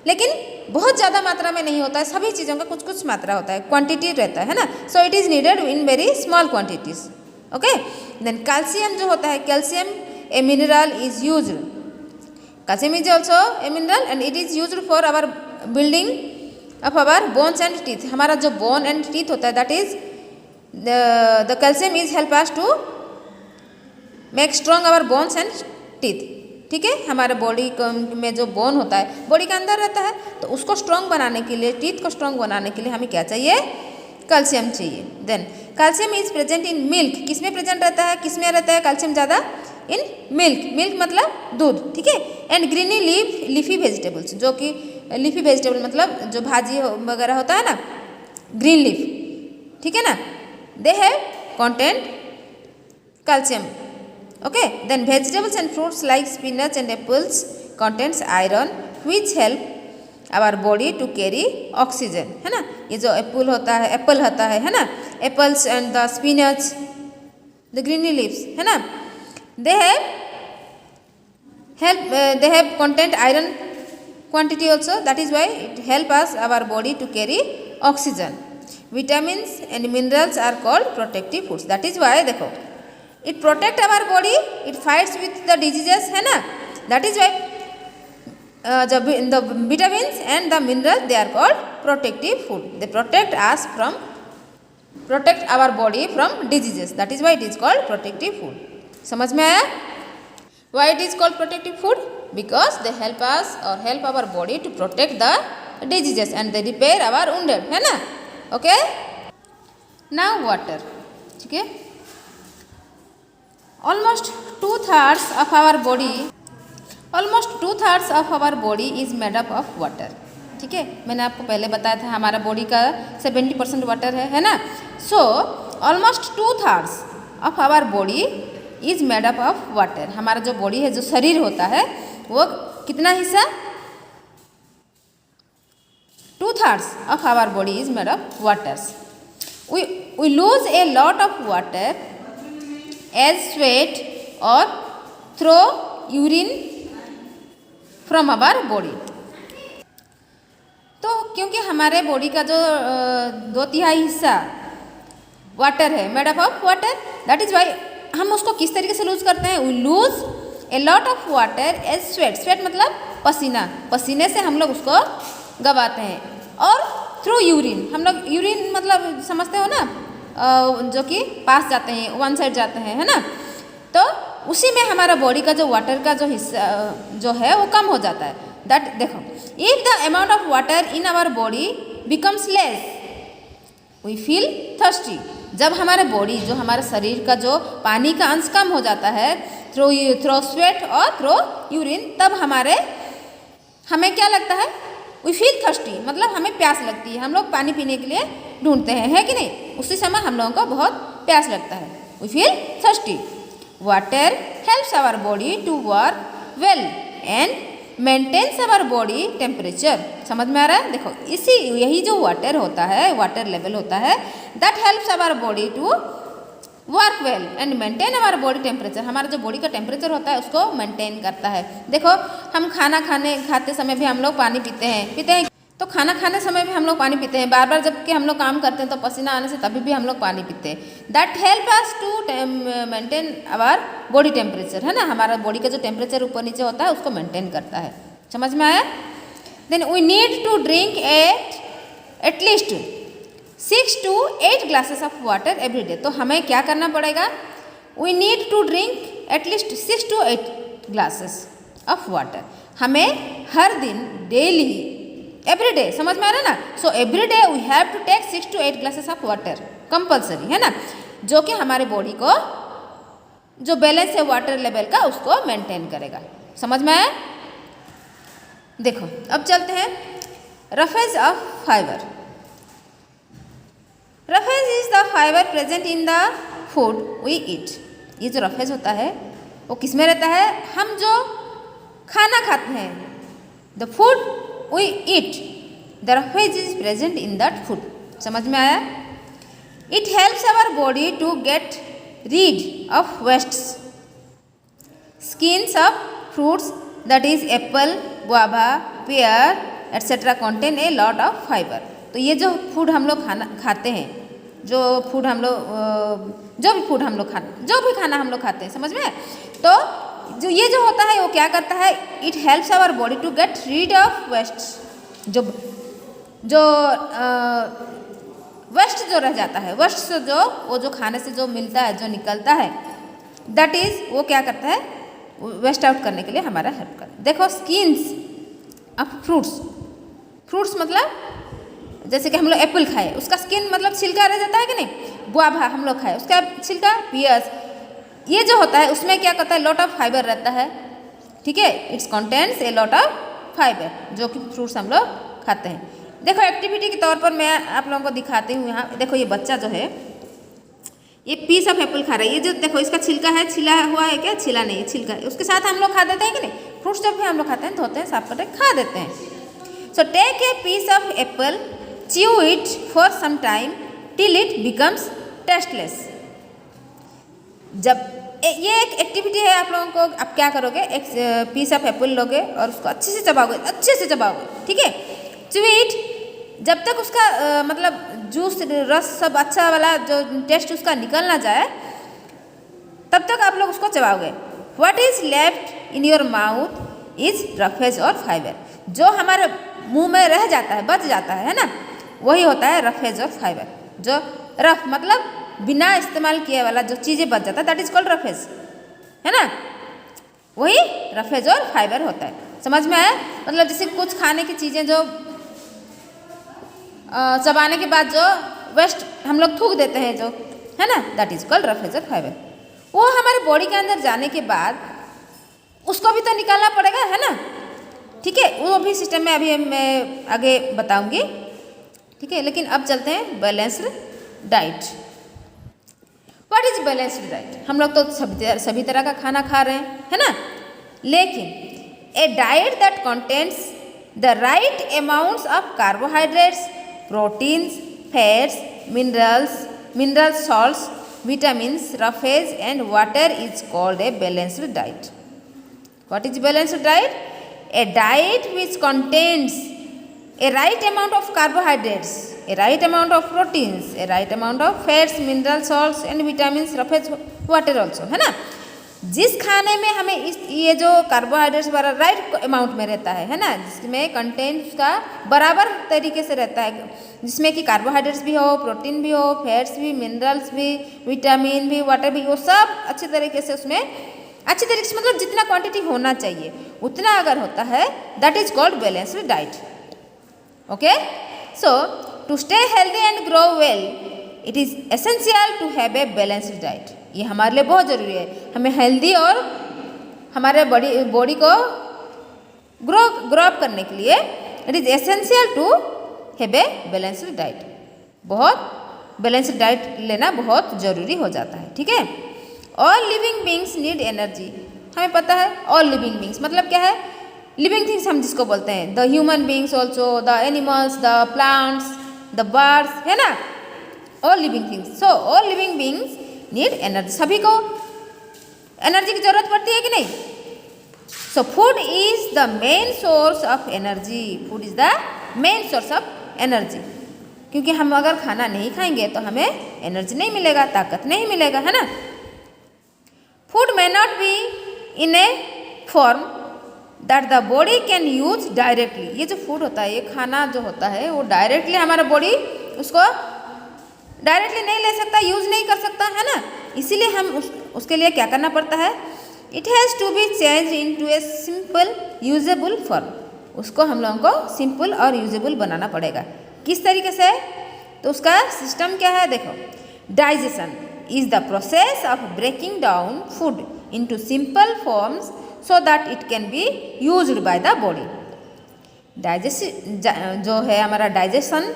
लेकिन बहुत ज़्यादा मात्रा में नहीं होता है, सभी चीज़ों का कुछ कुछ मात्रा होता है, क्वांटिटी रहता है ना, so it is needed in very small quantities. Okay, then calcium जो होता है, calcium a mineral is used. Calcium is also a mineral and it is used for our building of our bones and teeth. हमारा जो bone and teeth होता है that is the calcium is help us to make strong our bones and teeth. ठीक है, हमारे body में जो bone होता है बॉडी के अंदर रहता है, तो उसको स्ट्रॉन्ग बनाने के लिए, टीथ को स्ट्रॉन्ग बनाने के लिए हमें क्या चाहिए? कैल्शियम चाहिए. Then calcium is present in milk. किस में प्रेजेंट रहता है? किस में रहता है कैल्शियम ज़्यादा? In milk. मिल्क मतलब दूध. ठीक है. एंड ग्रीनी लीफी वेजिटेबल्स, जो कि लीफी वेजिटेबल मतलब जो भाजी वगैरह होता है ना, ग्रीन लीफ. ठीक है ना, they have content calcium. Okay, then vegetables and fruits like spinach and apples contains iron which help our body to carry oxygen. है ना, ये जो एप्पल होता है ना, apples and the spinach, the greeny leaves, है ना, they have content iron quantity also. That is why it help us our body to carry oxygen. Vitamins and minerals are called protective foods. That is why देखो, it protect our body, it fights with the diseases, है ना. That is why the vitamins and the minerals, they are called protective food. They protect our body from diseases. That is why it is called protective food. समझ में आया? Why it is called protective food? Because they help us or help our body to protect the diseases and they repair our wounded, है ना. Okay. Now water. ठीक है. Almost 2/3 of our body is made up of water. ठीक है, मैंने आपको पहले बताया था हमारा बॉडी का 70% वाटर है ना. So almost 2/3 of our body is made up of water. हमारा जो बॉडी है, जो शरीर होता है, वो कितना हिस्सा? 2/3 of our body is made of waters. We lose a lot of water as sweat or through urine from our body. तो क्योंकि हमारे बॉडी का जो 2/3 हिस्सा वाटर है, made up of water, that is why हम उसको किस तरीके से लूज करते हैं? We lose a lot of water as sweat. Sweat मतलब पसीना. पसीने से हम लोग उसको गवाते हैं. और थ्रू यूरिन, हम लोग यूरिन मतलब समझते हो ना, जो कि पास जाते हैं, वन साइड जाते हैं, है ना. तो उसी में हमारा बॉडी का जो वाटर का जो हिस्सा जो है वो कम हो जाता है. दैट देखो, if the amount of water in our body becomes less we feel thirsty. जब हमारे बॉडी, जो हमारे शरीर का जो पानी का अंश कम हो जाता है थ्रो स्वेट और थ्रो यूरिन, तब हमें क्या लगता है? वी फील थर्स्टी, मतलब हमें प्यास लगती है. हम लोग पानी पीने के लिए ढूंढते हैं, है कि नहीं. उसी समय हम लोगों को बहुत प्यास लगता है. We feel thirsty. Water helps our body to work well and maintains our body temperature. समझ में आ रहा है? देखो, यही जो वाटर होता है, वाटर लेवल होता है, that helps our body to work well and maintain our body temperature. हमारा जो बॉडी का टेम्परेचर होता है उसको मेंटेन करता है. देखो, हम खाना खाते समय भी हम लोग पानी पीते हैं. तो खाना खाने समय भी हम लोग पानी पीते हैं. बार बार जबकि हम लोग काम करते हैं तो पसीना आने से तभी भी हम लोग पानी पीते हैं. That help us to maintain our body temperature, है ना. हमारा बॉडी का जो टेम्परेचर ऊपर नीचे होता है उसको मेंटेन करता है. समझ में आया? Then we need to drink at least 6 to 8 glasses of water every day. तो हमें क्या करना पड़ेगा? We need to drink at least 6 to 8 glasses of water. हमें हर दिन डेली, एवरी डे, समझ में आ रहा है ना. So every day we have to take 6 to 8 glasses of water compulsory, है ना, जो कि हमारे बॉडी को जो बैलेंस है वाटर लेवल का उसको मेंटेन करेगा. समझ में आया? देखो, अब चलते हैं roughage of fibre. Roughage is the fibre present in the food we eat. ये जो रफेज होता है वो किस में रहता है? हम जो खाना खाते हैं, the food we eat, the roughage is present in that food. समझ में आया? It helps our body to get rid of wastes. Skins of fruits that is apple, guava, pear etcetera contain a lot of fibre. तो ये जो food हम लोग खाते हैं, जो भी खाना हम लोग खाते हैं, समझ में, तो जो ये जो होता है वो क्या करता है, it helps our body to get rid of waste. जो जो वेस्ट जो रह जाता है, वेस्ट से जो वो जो खाने से जो मिलता है, जो निकलता है, दैट इज़ वो क्या करता है, वेस्ट आउट करने के लिए हमारा हेल्प करता है। देखो स्किन्स ऑफ फ्रूट्स, फ्रूट्स मतलब जैसे कि हम लोग एप्पल खाए, उसका स्किन मतलब छिलका रह जाता है कि नहीं, गुआवा हम लोग खाए उसका छिलका, पियर्स, ये जो होता है उसमें क्या करता है, लॉट ऑफ फाइबर रहता है, ठीक है, it's contents A lot of fibre, जो कि फ्रूट्स हम लोग खाते हैं। देखो एक्टिविटी के तौर पर मैं आप लोगों को दिखाती हूँ। यहाँ देखो ये बच्चा जो है ये पीस ऑफ एप्पल खा रहा है, ये जो देखो इसका छिलका है, छिला हुआ है क्या, छिला नहीं है, छिलका है, उसके साथ हम लोग खा देते हैं कि नहीं, फ्रूट्स जब भी हम लोग खाते हैं, धोते हैं, साफ करते हैं, खा देते हैं। So take a piece of apple, chew it for some time till it becomes tasteless. जब ये एक एक्टिविटी है आप लोगों को, आप क्या करोगे, एक पीस ऑफ एप्पल लोगे और उसको अच्छे से चबाओगे, अच्छे से चबाओगे, ठीक है, च्यू इट, जब तक उसका मतलब जूस रस सब अच्छा वाला जो टेस्ट उसका निकल ना जाए तब तक आप लोग उसको चबाओगे। What is left in your mouth is roughage और फाइबर, जो हमारे मुंह में रह जाता है, बच जाता है ना, वही होता है रफेज और फाइबर। जो रफ मतलब बिना इस्तेमाल किए वाला जो चीज़ें बच जाता है, दैट इज कॉल्ड रफेज, है ना, वही रफेज और फाइबर होता है। समझ में आया? मतलब जैसे कुछ खाने की चीज़ें जो चबाने के बाद जो वेस्ट हम लोग थूक देते हैं, जो है ना, दैट इज कॉल्ड रफेज और फाइबर। वो हमारे बॉडी के अंदर जाने के बाद उसको भी तो निकालना पड़ेगा, है ना, ठीक है, वो भी सिस्टम में अभी मैं आगे बताऊंगी, ठीक है। लेकिन अब चलते हैं balanced diet. What is balanced diet? हम लोग तो सभी तरह का खाना खा रहे हैं, है ना, लेकिन a diet that contains the right amounts of carbohydrates, proteins, fats, mineral salts, vitamins, roughage and water is called a balanced diet. What is balanced diet? A diet which contains a right amount of carbohydrates, a right amount of proteins, a right amount of fats, mineral salts and vitamins, roughage, water also, है ना। जिस खाने में हमें इस ये जो carbohydrates वाला राइट अमाउंट में रहता है ना, जिसमें कंटेंट उसका बराबर तरीके से रहता है, जिसमें कि कार्बोहाइड्रेट्स भी हो, प्रोटीन भी हो, फैट्स भी, मिनरल्स भी, विटामिन भी, वाटर भी, वो सब अच्छे तरीके से उसमें अच्छे तरीके से मतलब जितना क्वांटिटी होना चाहिए उतना अगर होता है, that is called balanced diet. Okay, so to stay healthy and grow well it is essential to have a balanced diet. ये हमारे लिए बहुत ज़रूरी है, हमें हेल्दी और हमारे बॉडी को ग्रो अप करने के लिए it is essential to have a balanced diet. बहुत बैलेंस्ड डाइट लेना बहुत ज़रूरी हो जाता है, ठीक है। All living beings need energy, हमें पता है ऑल लिविंग बींग्स मतलब क्या है, लिविंग थिंग्स हम जिसको बोलते हैं, the human beings also, the animals, the plants, the birds, है ना, all living things. So all living beings need energy, सभी को एनर्जी की जरूरत पड़ती है कि नहीं। So food is the main source of energy, food is the main source of energy, क्योंकि हम अगर खाना नहीं खाएंगे तो हमें एनर्जी नहीं मिलेगा, ताकत नहीं मिलेगा, है ना। Food may not be in a form that the body can use directly, ये जो फूड होता है, ये खाना जो होता है वो डायरेक्टली हमारा बॉडी उसको डायरेक्टली नहीं ले सकता, यूज़ नहीं कर सकता, है ना। इसीलिए हम उसके लिए क्या करना पड़ता है, it has to be change in to a simple usable form, उसको हम लोगों को सिंपल और यूजेबल बनाना पड़ेगा। किस तरीके से, तो उसका सिस्टम क्या है, देखो, digestion is the process of breaking down food into simple forms so that it can be used by the body. जो है हमारा डाइजेशन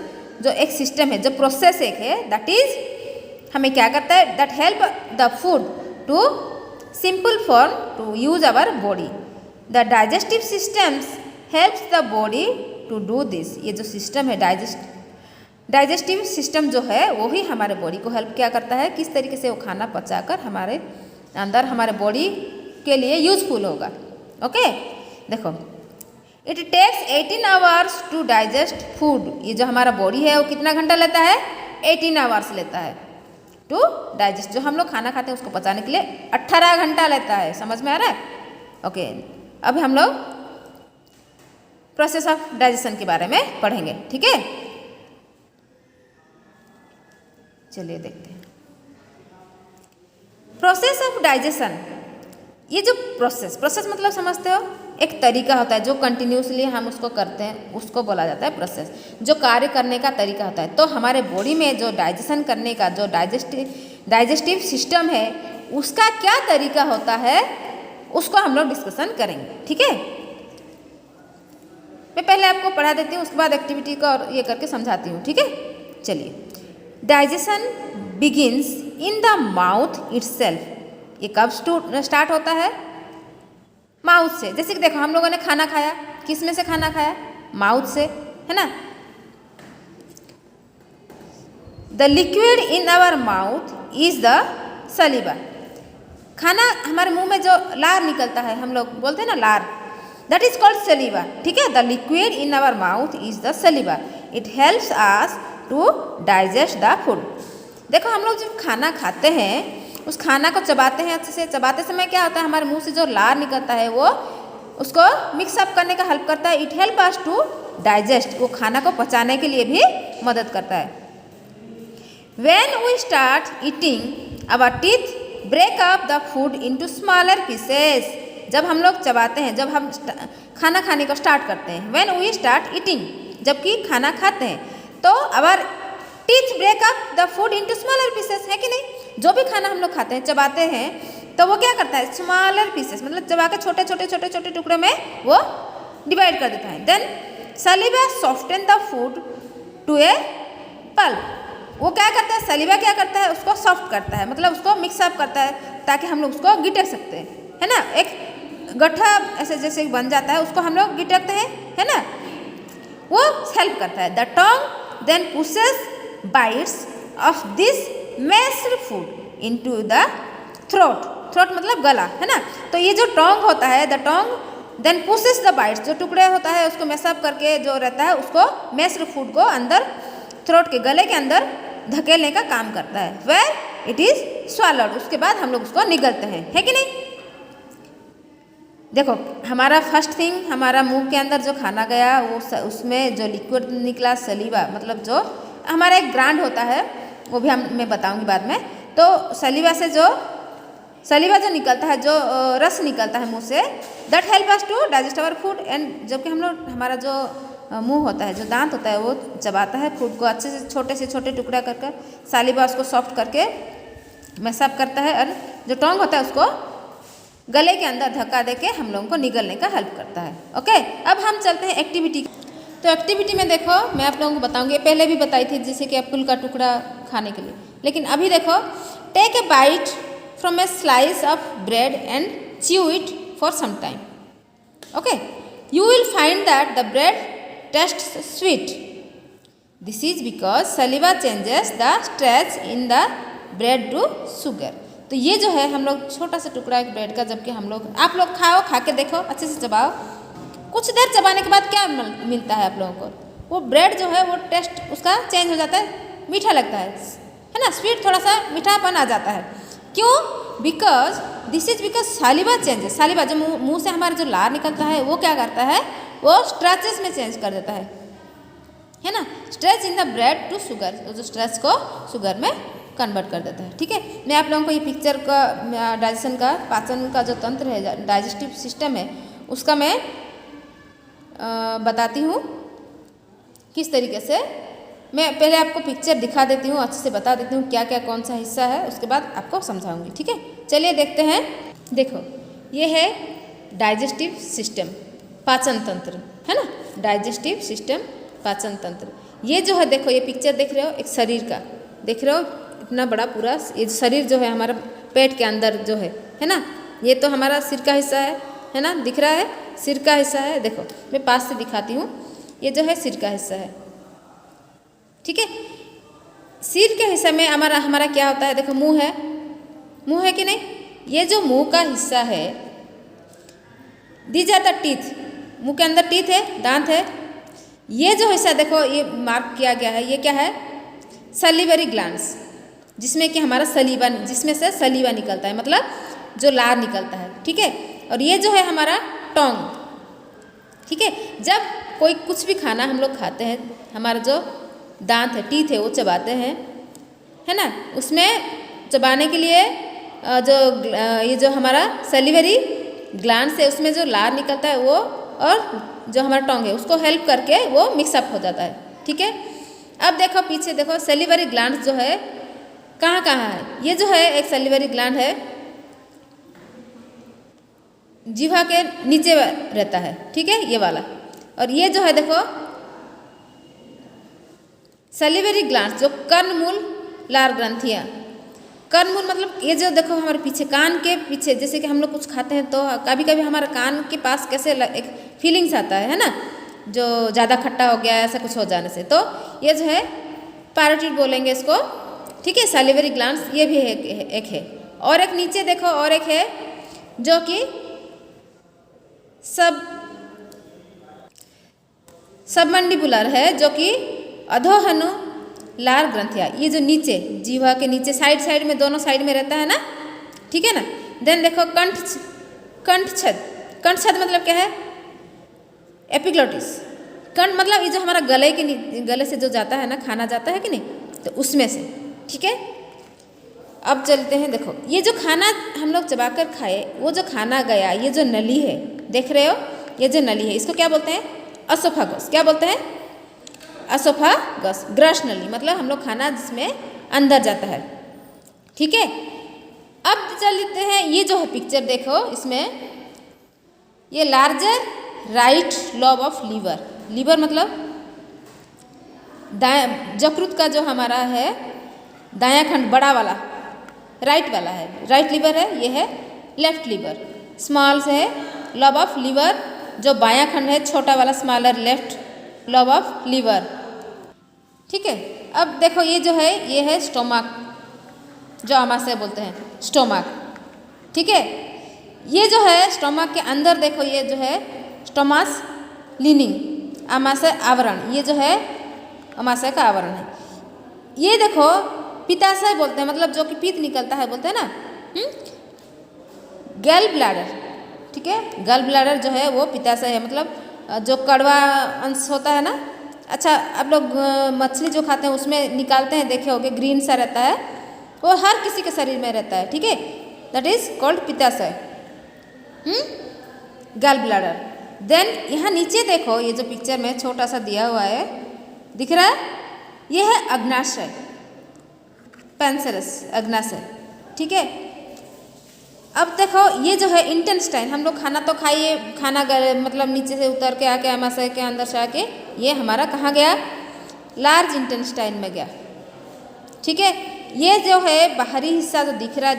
जो एक सिस्टम है, जो प्रोसेस एक है, दैट इज हमें क्या करता है, that help the food to simple form to use our body. The digestive systems helps the body to do this. ये जो सिस्टम है डाइजेस्टिव सिस्टम जो है वो ही हमारे बॉडी को हेल्प क्या करता है, किस तरीके से वो खाना पचाकर हमारे अंदर हमारे बॉडी के लिए यूजफुल होगा। ओके, देखो, it takes 18 hours to digest food. ये जो हमारा बॉडी है वो कितना घंटा लेता है, 18 आवर्स लेता है टू डाइजेस्ट। जो हम लोग खाना खाते हैं उसको पचाने के लिए 18 घंटा लेता है। समझ में आ रहा है? ओके, अब हम लोग प्रोसेस ऑफ डाइजेशन के बारे में पढ़ेंगे, ठीक है। चलिए देखते हैं प्रोसेस ऑफ डाइजेशन। ये जो प्रोसेस मतलब समझते हो, एक तरीका होता है जो कंटिन्यूसली हम उसको करते हैं, उसको बोला जाता है प्रोसेस, जो कार्य करने का तरीका होता है। तो हमारे बॉडी में जो डाइजेशन करने का जो डाइजेस्टिव सिस्टम है, उसका क्या तरीका होता है, उसको हम लोग डिस्कशन करेंगे, ठीक है। मैं पहले आपको पढ़ा देती हूँ, उसके बाद एक्टिविटी का और ये करके समझाती हूँ, ठीक है। चलिए, digestion begins in the mouth itself. ये कब स्टार्ट होता है? माउथ से। जैसे कि देखो, हम लोगों ने खाना खाया, किस में से खाना खाया? माउथ से, है ना। The liquid in our mouth is the saliva. खाना हमारे मुंह में जो लार निकलता है, हम लोग बोलते हैं ना लार, दैट इज कॉल्ड सलीवा, ठीक है। The liquid in our mouth is the saliva. It helps us to digest the food. देखो, हम लोग जब खाना खाते हैं, उस खाना को चबाते हैं अच्छे से। चबाते समय क्या होता है, हमारे मुंह से जो लार निकलता है वो उसको मिक्सअप करने का हेल्प करता है। It help us to digest, वो खाना को पचाने के लिए भी मदद करता है। When we start eating our teeth break up the food into smaller pieces. जब हम लोग चबाते हैं, जब हम खाना खाने को स्टार्ट करते हैं, व्हेन वी स्टार्ट ईटिंग, जबकि खाना खाते हैं, तो our teeth break up the food into smaller pieces, है कि नहीं। जो भी खाना हम लोग खाते हैं, चबाते हैं, तो वो क्या करता है, स्मॉलर पीसेस मतलब चबा के छोटे छोटे छोटे छोटे टुकड़े में वो डिवाइड कर देता है। Then saliva soften the food to a pulp. वो क्या करता है, सलीवा क्या करता है, उसको सॉफ्ट करता है, मतलब उसको मिक्सअप करता है ताकि हम लोग उसको गिटक सकते हैं, है ना। एक गट्ठा ऐसे जैसे बन जाता है, उसको हम लोग गिटकते हैं, है ना। वो हेल्प करता है। The tongue then pushes bites of this mashed food into the throat. Throat मतलब गला, है ना। तो ये जो टोंग होता है, the tongue then pushes the bites, जो टुकड़े होता है उसको मैशअप करके जो रहता है, उसको मैश्ड फूड को अंदर थ्रोट के गले के अंदर धकेलने का काम करता है। वेयर इट इज स्वॉलोड, उसके बाद हम लोग उसको निगलते हैं, है कि नहीं। देखो, हमारा फर्स्ट थिंग, हमारा मुंह के अंदर जो खाना गया, वो उसमें जो लिक्विड निकला, सलीवा, मतलब जो हमारा एक ग्रांड होता है, वो भी मैं बताऊंगी बाद में। तो सलीवा से सलीवा जो निकलता है, जो रस निकलता है मुंह से, that help us to digest our food. And जबकि हम लोग, हमारा जो मुंह होता है, जो दांत होता है, वो चबाता है फूड को अच्छे से छोटे टुकड़ा कर कर, सलीवा उसको सॉफ्ट करके मैशअप करता है, और जो टोंग होता है उसको गले के अंदर धक्का देके हम लोगों को निगलने का हेल्प करता है। ओके, अब हम चलते हैं एक्टिविटी। तो एक्टिविटी में देखो, मैं आप लोगों को बताऊंगी, पहले भी बताई थी, जैसे कि एप्पल का टुकड़ा खाने के लिए। लेकिन अभी देखो, take a bite from a slice of bread and chew it for some time. Okay, you will find that the bread tastes sweet. This is because saliva changes the starch in the bread to sugar. तो ये जो है, हम लोग छोटा सा टुकड़ा एक ब्रेड का, जबकि हम लोग, आप लोग खाओ, खा के देखो, अच्छे से चबाओ। कुछ देर चबाने के बाद क्या मिलता है आप लोगों को, वो ब्रेड जो है वो टेस्ट उसका चेंज हो जाता है, मीठा लगता है ना, स्वीट, थोड़ा सा मीठापन आ जाता है। क्यों? Because this is because saliva changes. सलीवा जो मुंह से हमारा जो लार निकलता है, वो क्या करता है, वो स्ट्रेचेस में चेंज कर देता है ना। Starch in the bread to sugar, जो स्ट्रेच को शुगर में कन्वर्ट कर देता है, ठीक है। मैं आप लोगों को ये पिक्चर का डाइजेशन का, पाचन का जो तंत्र है, डाइजेस्टिव सिस्टम है, उसका मैं बताती हूँ किस तरीके से। मैं पहले आपको पिक्चर दिखा देती हूँ, अच्छे से बता देती हूँ क्या क्या कौन सा हिस्सा है, उसके बाद आपको समझाऊंगी, ठीक है। चलिए देखते हैं। देखो, ये है डाइजेस्टिव सिस्टम, पाचन तंत्र, है ना। डाइजेस्टिव सिस्टम, पाचन तंत्र। ये जो है, देखो, ये पिक्चर देख रहे हो, एक शरीर का देख रहे हो, इतना बड़ा पूरा ये शरीर जो है हमारा पेट के अंदर जो है ना। ये तो हमारा सिर का हिस्सा है ना, दिख रहा है, सिर का हिस्सा है। देखो, मैं पास से दिखाती हूँ, ये जो है सिर का हिस्सा है, ठीक है। सिर के हिस्से में हमारा क्या होता है, देखो, मुंह है कि नहीं। ये जो मुंह का हिस्सा है, दीज आर द टीथ, मुंह के अंदर टीथ है, दांत है। ये जो हिस्सा देखो, ये मार्क किया गया है, ये क्या है, सलीवरी ग्लैंड्स, जिसमें कि हमारा सलीवा, जिसमें से सलीवा निकलता है, मतलब जो लार निकलता है, ठीक है। और ये जो है हमारा टोंग, ठीक है। जब कोई कुछ भी खाना हम लोग खाते हैं, हमारा जो दांत है, टीथ है, वो चबाते हैं, है ना, उसमें चबाने के लिए ये जो हमारा सैलिवरी ग्लैंड से उसमें जो लार निकलता है वो, और जो हमारा टोंग है उसको हेल्प करके वो मिक्सअप हो जाता है, ठीक है। अब देखो पीछे देखो, सैलिवरी ग्लैंड जो है कहाँ कहाँ है। ये जो है एक सैलिवरी ग्लैंड है, जीवा के नीचे रहता है, ठीक है, ये वाला। और ये जो है देखो सैलिवरी ग्लैंड जो कर्णमूल लार ग्रंथियाँ, कर्णमूल मतलब ये जो देखो हमारे पीछे कान के पीछे, जैसे कि हम लोग कुछ खाते हैं तो कभी कभी हमारे कान के पास कैसे एक फीलिंग्स आता है ना, जो ज़्यादा खट्टा हो गया ऐसा कुछ हो जाने से, तो ये जो है पैरोटिड बोलेंगे इसको, ठीक है। सैलिवरी ग्लैंड्स ये भी एक है। और एक नीचे देखो और एक है जो कि सबमंडिबुलर है, जो कि अधोहनु लार ग्रंथिया, ये जो नीचे जीवा के नीचे साइड में दोनों साइड में रहता है ना, ठीक है ना। देन देखो कंठछद, कंठछद मतलब क्या है, एपिग्लोटिस। कंठ मतलब ये जो हमारा गले से जो जाता है ना, खाना जाता है कि नहीं, तो उसमें से, ठीक है। अब चलते हैं, देखो ये जो खाना हम लोग चबाकर खाए, वो जो खाना गया, ये जो नली है, देख रहे हो, ये जो नली है इसको क्या बोलते हैं, असोफागस। क्या बोलते हैं, असोफागस, ग्रस नली, मतलब हम लोग खाना जिसमें अंदर जाता है, ठीक है। अब चलते हैं, ये जो है पिक्चर देखो, इसमें ये larger right lobe of liver, liver मतलब दायां यकृत का जो हमारा है दायां खंड बड़ा वाला, राइट वाला है, राइट लीवर है, ये है लेफ्ट लीवर। स्मॉल से है लोब ऑफ लीवर, जो बायां खंड है छोटा वाला, smaller left lobe of liver, ठीक है। अब देखो ये जो है, ये है स्टोमक, जो आमाशय बोलते हैं, स्टोमक, ठीक है। ये जो है स्टोमक के अंदर देखो, ये जो है स्टोमास लिनिंग, आमाशय आवरण, ये जो है आमाशय का आवरण है। ये देखो पित्ताशय बोलते हैं, मतलब जो कि पित्त निकलता है बोलते हैं ना, गैल ब्लैडर, ठीक है। गैल ब्लैडर जो है वो पित्ताशय है, मतलब जो कड़वा अंश होता है ना। अच्छा, आप लोग मछली जो खाते हैं उसमें निकालते हैं, देखे होगे ग्रीन सा रहता है, वो हर किसी के शरीर में रहता है, ठीक है, दैट इज कॉल्ड पित्ताशय, गैल ब्लैडर। देन यहाँ नीचे देखो, ये जो पिक्चर में छोटा सा दिया हुआ है, दिख रहा है, ये है अग्नाशय, पैंसरस अग्नाशय, ठीक है। अब देखो ये जो है इंटेस्टाइन, हम लोग खाना तो खाइए, खाना मतलब नीचे से उतर के आके आमाशय के अंदर से आके ये हमारा कहाँ गया, लार्ज इंटेस्टाइन में गया, ठीक है। ये जो है बाहरी हिस्सा जो दिख रहा है,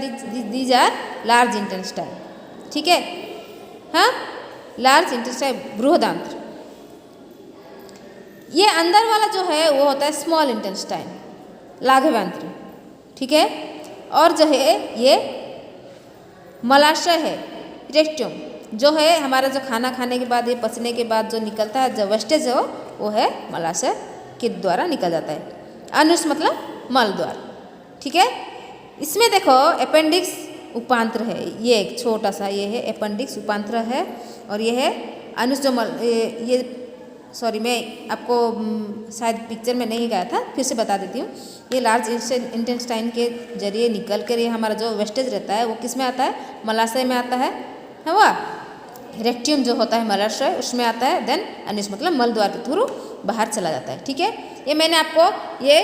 दीज आर लार्ज इंटेस्टाइन, ठीक है, हाँ, लार्ज इंटेस्टाइन, बृहदांत्र। ये अंदर वाला जो है वो होता है स्मॉल इंटेस्टाइन, लाघवांत्र, ठीक है। और जो है ये मलाशय है, रेक्टम, जो है हमारा जो खाना खाने के बाद, ये पचने के बाद जो निकलता है, जो वेस्टेज हो, वो है मलाशय के द्वारा निकल जाता है। अनुस मतलब मल द्वार, ठीक है। इसमें देखो अपेंडिक्स उपांत्र है, ये एक छोटा सा ये है अपेंडिक्स उपांत्र है, और ये है अनुस जो ये सॉरी मैं आपको शायद पिक्चर में नहीं गया था, फिर से बता देती हूँ। ये लार्ज इंटेस्टाइन के जरिए निकल कर ये हमारा जो वेस्टेज रहता है वो किस में आता है, मलाशय में आता है हुआ, रेक्टियम जो होता है मलाशय उसमें आता है। देन अनिस मतलब मल द्वार के थ्रू बाहर चला जाता है, ठीक है। ये मैंने आपको ये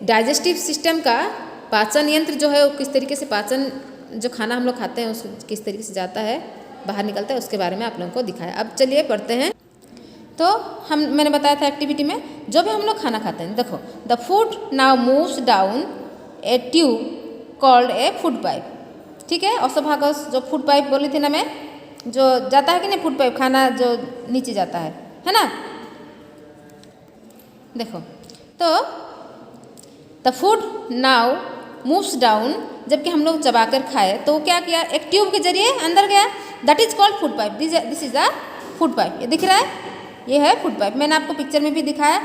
डाइजेस्टिव सिस्टम का पाचन यंत्र जो है वो किस तरीके से पाचन जो खाना हम लोग खाते हैं उस किस तरीके से जाता है बाहर निकलता है उसके बारे में आप लोगों को दिखाया। अब चलिए पढ़ते हैं। तो मैंने बताया था एक्टिविटी में जो भी हम लोग खाना खाते हैं, देखो the food now moves down A tube called a food pipe, ठीक है। ऑसोफागस जो फूड पाइप बोली थी ना मैं, जो जाता है कि नहीं फूड पाइप, खाना जो नीचे जाता है ना। देखो तो the food now moves down, जबकि हम लोग चबाकर खाए तो क्या किया, एक ट्यूब के जरिए अंदर गया, that is called food pipe, this is the food pipe. ये दिख रहा है, ये है फूड पाइप, मैंने आपको पिक्चर में भी दिखाया।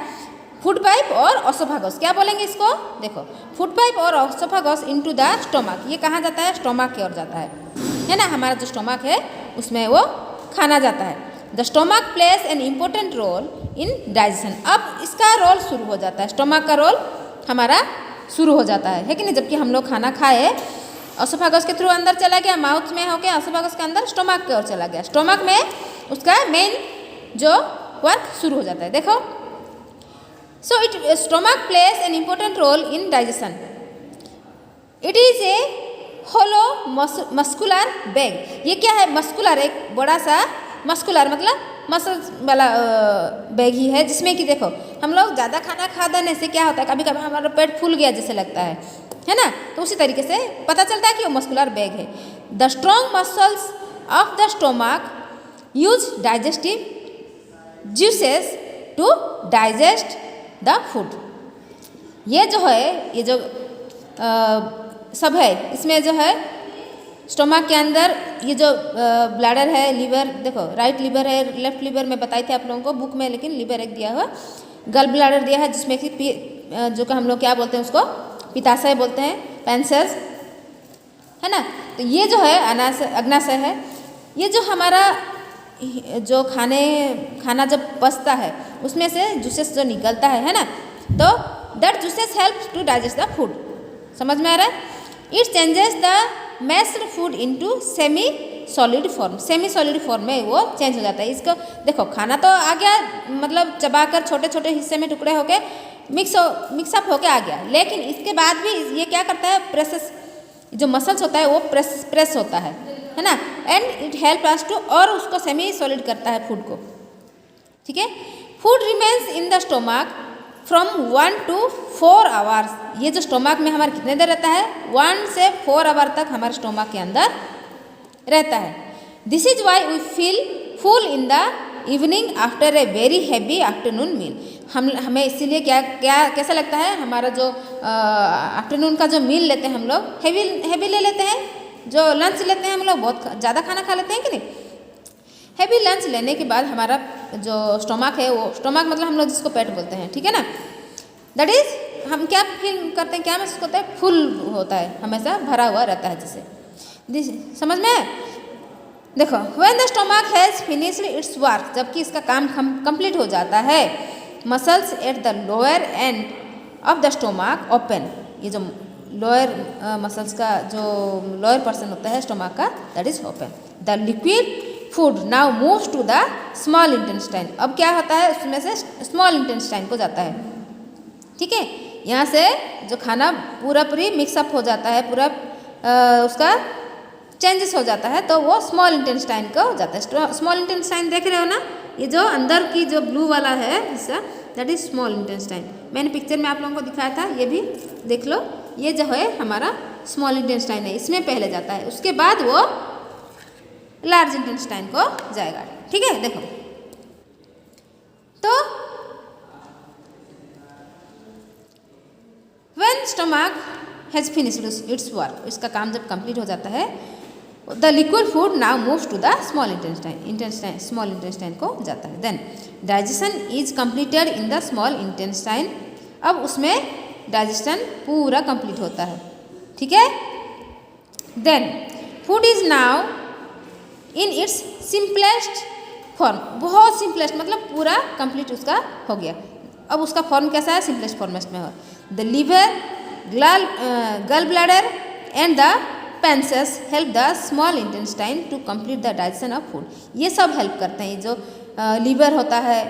फूड पाइप और ऑसोफागस क्या बोलेंगे इसको, देखो फूड पाइप और ऑसोफागस इनटू द स्टोमक, ये कहाँ जाता है, स्टोमक की ओर जाता है ना। हमारा जो स्टोमक है उसमें वो खाना जाता है। The stomach plays an important role in digestion. अब इसका रोल शुरू हो जाता है, स्टोमक का रोल हमारा शुरू हो जाता है कि नहीं। जबकि हम लोग खाना खाए, ऑसोफेगस के थ्रू अंदर चला गया, माउथ में होके ऑसोफेगस के अंदर स्टोमक की ओर चला गया, स्टोमक में उसका मेन जो वर्क शुरू हो जाता है। देखो, so it stomach plays an important role in digestion. It is a hollow muscular bag. ये क्या है? मस्कुलर, एक बड़ा सा मस्कुलर मतलब मसल्स वाला बैग ही है, जिसमें कि देखो हम लोग ज़्यादा खाना खा देने से क्या होता है, कभी कभी हमारा पेट फूल गया जैसे लगता है ना, तो उसी तरीके से पता चलता है कि वो मस्कुलर बैग है। The strong muscles of the stomach use digestive juices to digest the food. ये जो है, ये जो सब है, इसमें जो है स्टोमक के अंदर ये जो ब्लैडर है, लीवर, देखो राइट लीवर है, लेफ्ट लीवर में बताई थी आप लोगों को बुक में, लेकिन लीवर एक दिया हुआ, गल ब्लैडर दिया है जिसमें कि जो कि हम लोग क्या बोलते हैं उसको पित्ताशय बोलते हैं, पेंसेस है ना। तो ये जो है अग्नाशय है। ये जो हमारा जो खाना जब पचता है उसमें से जूसेस जो निकलता है ना, तो that juices help to digest the food. समझ में आ रहा है? It changes the mashed food into semi solid form. Semi solid form में वो चेंज हो जाता है। इसको देखो, खाना तो आ गया, मतलब चबाकर छोटे छोटे हिस्से में टुकड़े होके मिक्सअप होके आ गया, लेकिन इसके बाद भी ये क्या करता है, प्रेसेस, जो मसल्स होता है वो प्रेस होता है ना, and it help us to, और उसको सेमी सॉलिड करता है फूड को। ठीक है। Food remains in the stomach from 1 to 4 hours. ये जो स्टोमक में हमारे कितने देर रहता है? 1 से 4 आवर तक हमारे स्टोमक के अंदर रहता है। This is why we feel full in the evening after a very heavy afternoon meal. हमें इसीलिए कैसा लगता है, हमारा जो आफ्टरनून का जो मील लेते हैं हम लोग, हैवी ले लेते हैं, जो लंच लेते हैं हम लोग बहुत ज़्यादा खाना खा लेते हैं कि नहीं। हैवी लंच लेने के बाद हमारा जो स्टोमक है, वो स्टोमक मतलब हम लोग जिसको पेट बोलते हैं, ठीक है ना, दैट इज हम क्या फील करते हैं, क्या महसूस होता है? फुल होता है, हमेशा भरा हुआ रहता है जैसे। समझ में? देखो, when the stomach has finished its work, जबकि इसका काम कंप्लीट हो जाता है, muscles at the lower end of the stomach open. ये जो लोअर मसल्स का जो लोअर पर्सन होता है स्टोमक का, that is open. The liquid food now moves to the small intestine. अब क्या होता है, उसमें से स्मॉल इंटेस्टाइन को जाता है। ठीक है। यहाँ से जो खाना पूरी मिक्सअप हो जाता है, पूरा उसका चेंजेस हो जाता है, तो वो स्मॉल इंटेस्टाइन को जाता है। स्मॉल इंटेस्टाइन देख रहे हो ना, ये जो अंदर की जो ब्लू वाला है हिस्सा, दैट इज स्मॉल इंटेस्टाइन। मैंने पिक्चर में आप लोगों को दिखाया था, ये भी देख लो। ये जो है हमारा स्मॉल इंटेस्टाइन है, इसमें पहले जाता है, उसके बाद वो लार्ज इंटेस्टाइन को जाएगा। ठीक है। देखो, तो when stomach has finished its work, इसका काम जब कंप्लीट हो जाता है, the liquid food now moves to the small intestine, small intestine को जाता है। Then digestion is completed in the small intestine. अब उसमें डाइजेशन पूरा कंप्लीट होता है। ठीक है। Then food is now in its simplest form. बहुत सिंपलेस्ट मतलब पूरा कंप्लीट उसका हो गया। अब उसका फॉर्म कैसा है? सिंपलेस्ट फॉर्मेस्ट में हो। The liver, gall bladder and the pancreas help the small intestine to complete the digestion of food. ये सब हेल्प करते हैं। जो लीवर होता है,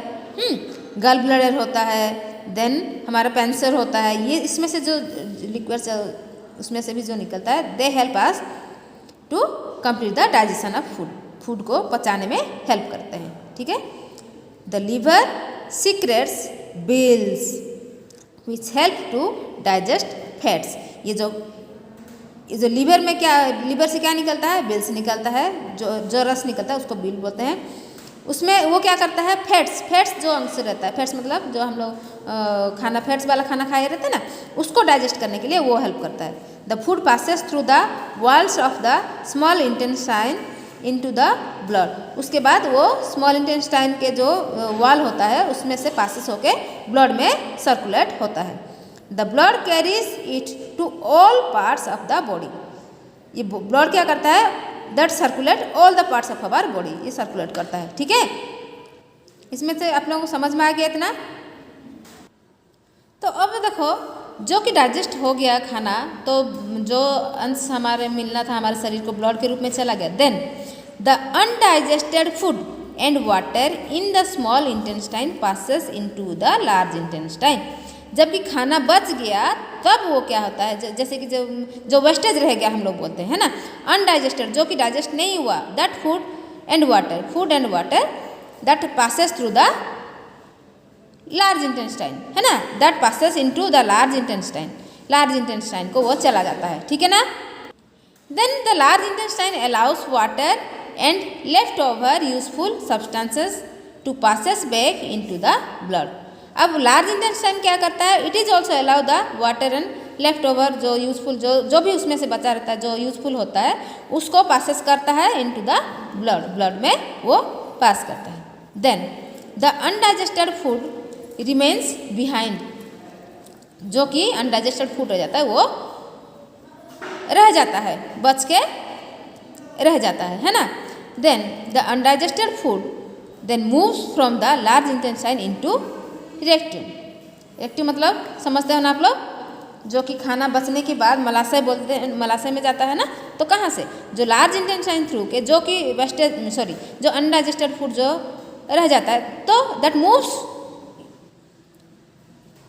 गल ब्लैडर होता है, देन हमारा पेंसर होता है, ये इसमें से जो लिक्विड उसमें से भी जो निकलता है, they help us to complete the digestion of food. Food को पचाने में हेल्प करते हैं। ठीक है। The liver secretes biles which help to digest fats. ये जो लीवर में क्या, लीवर से क्या निकलता है? बिल्स निकलता है। जो रस निकलता है उसको बिल बोलते हैं। उसमें वो क्या करता है? फैट्स जो अंश रहता है, फैट्स मतलब जो हम लोग खाना फैट्स वाला खाना खाए रहते हैं ना, उसको डाइजेस्ट करने के लिए वो हेल्प करता है। The food passes through the walls of the small intestine into the blood. उसके बाद वो स्मॉल इंटेस्टाइन के जो वॉल होता है उसमें से पासेस होके ब्लड में सर्कुलेट होता है। The blood carries it to all parts of the body. ये ब्लड क्या करता है? That circulate all the parts of our body, ये सर्कुलेट करता है। ठीक है, इसमें से आप लोगों को समझ में आ गया इतना। तो अब देखो, जो कि डाइजेस्ट हो गया खाना, तो जो अंश हमारे मिलना था हमारे शरीर को ब्लड के रूप में चला गया। Then the undigested food and water in the small intestine passes into the large intestine. जबकि खाना बच गया तब वो क्या होता है, जैसे कि जो वेस्टेज रह गया हम लोग बोलते हैं ना, अनडाइजेस्टेड, जो कि डाइजेस्ट नहीं हुआ, that food and water that passes through the large intestine, है ना, that passes into the large intestine को वो चला जाता है। ठीक है ना। Then the large intestine allows water and left over useful substances to passes back into the blood. अब लार्ज इंटेस्टाइन क्या करता है, it is also allow the water and left over, जो यूजफुल जो भी उसमें से बचा रहता है, जो यूजफुल होता है, उसको पासेस करता है इनटू द ब्लड में वो पास करता है। Then the undigested food remains behind, जो कि अनडाइजेस्टेड फूड रह जाता है, वो रह जाता है, बच के रह जाता है ना। Then the undigested food then moves from the large intestine into rectum. Rectum मतलब समझते हो ना आप लोग, जो कि खाना बचने के बाद मलाशय बोलते हैं, मलाशय में जाता है ना, तो कहाँ से, जो लार्ज इंटेस्टाइन थ्रू के, जो कि जो अनडाइजेस्टेड फूड जो रह जाता है, तो that moves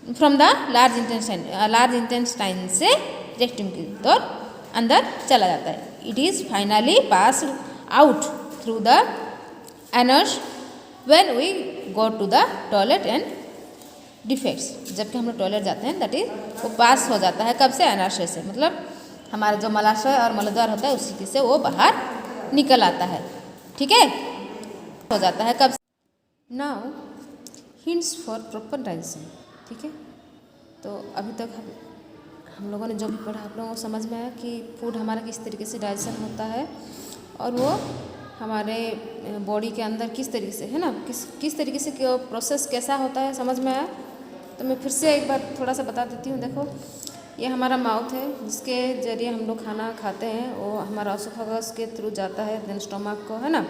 from the large intestine से रेक्टम की तरफ अंदर चला जाता है। It is finally passed out through the anus when we go to the toilet and defecates. जबकि हम लोग टॉयलेट जाते हैं, दैट इज वो पास हो जाता है, कब से, अनाशय से, मतलब हमारा जो मलाशय और मलद्वार होता है उसी से वो बाहर निकल आता है। ठीक है, हो जाता है कब। Now hints for proper digestion. ठीक है, तो अभी तक हम लोगों ने जो भी पढ़ा, आप लोगों को समझ में आया कि फूड हमारा किस तरीके से डाइजेशन होता है और वो हमारे बॉडी के अंदर किस तरीके से, है ना, किस तरीके से प्रोसेस कैसा होता है, समझ में आया। तो मैं फिर से एक बार थोड़ा सा बता देती हूँ। देखो, ये हमारा माउथ है, जिसके जरिए हम लोग खाना खाते हैं, वो हमारा ऑसोफेगस के थ्रू जाता है, देन स्टोमक को, है ना।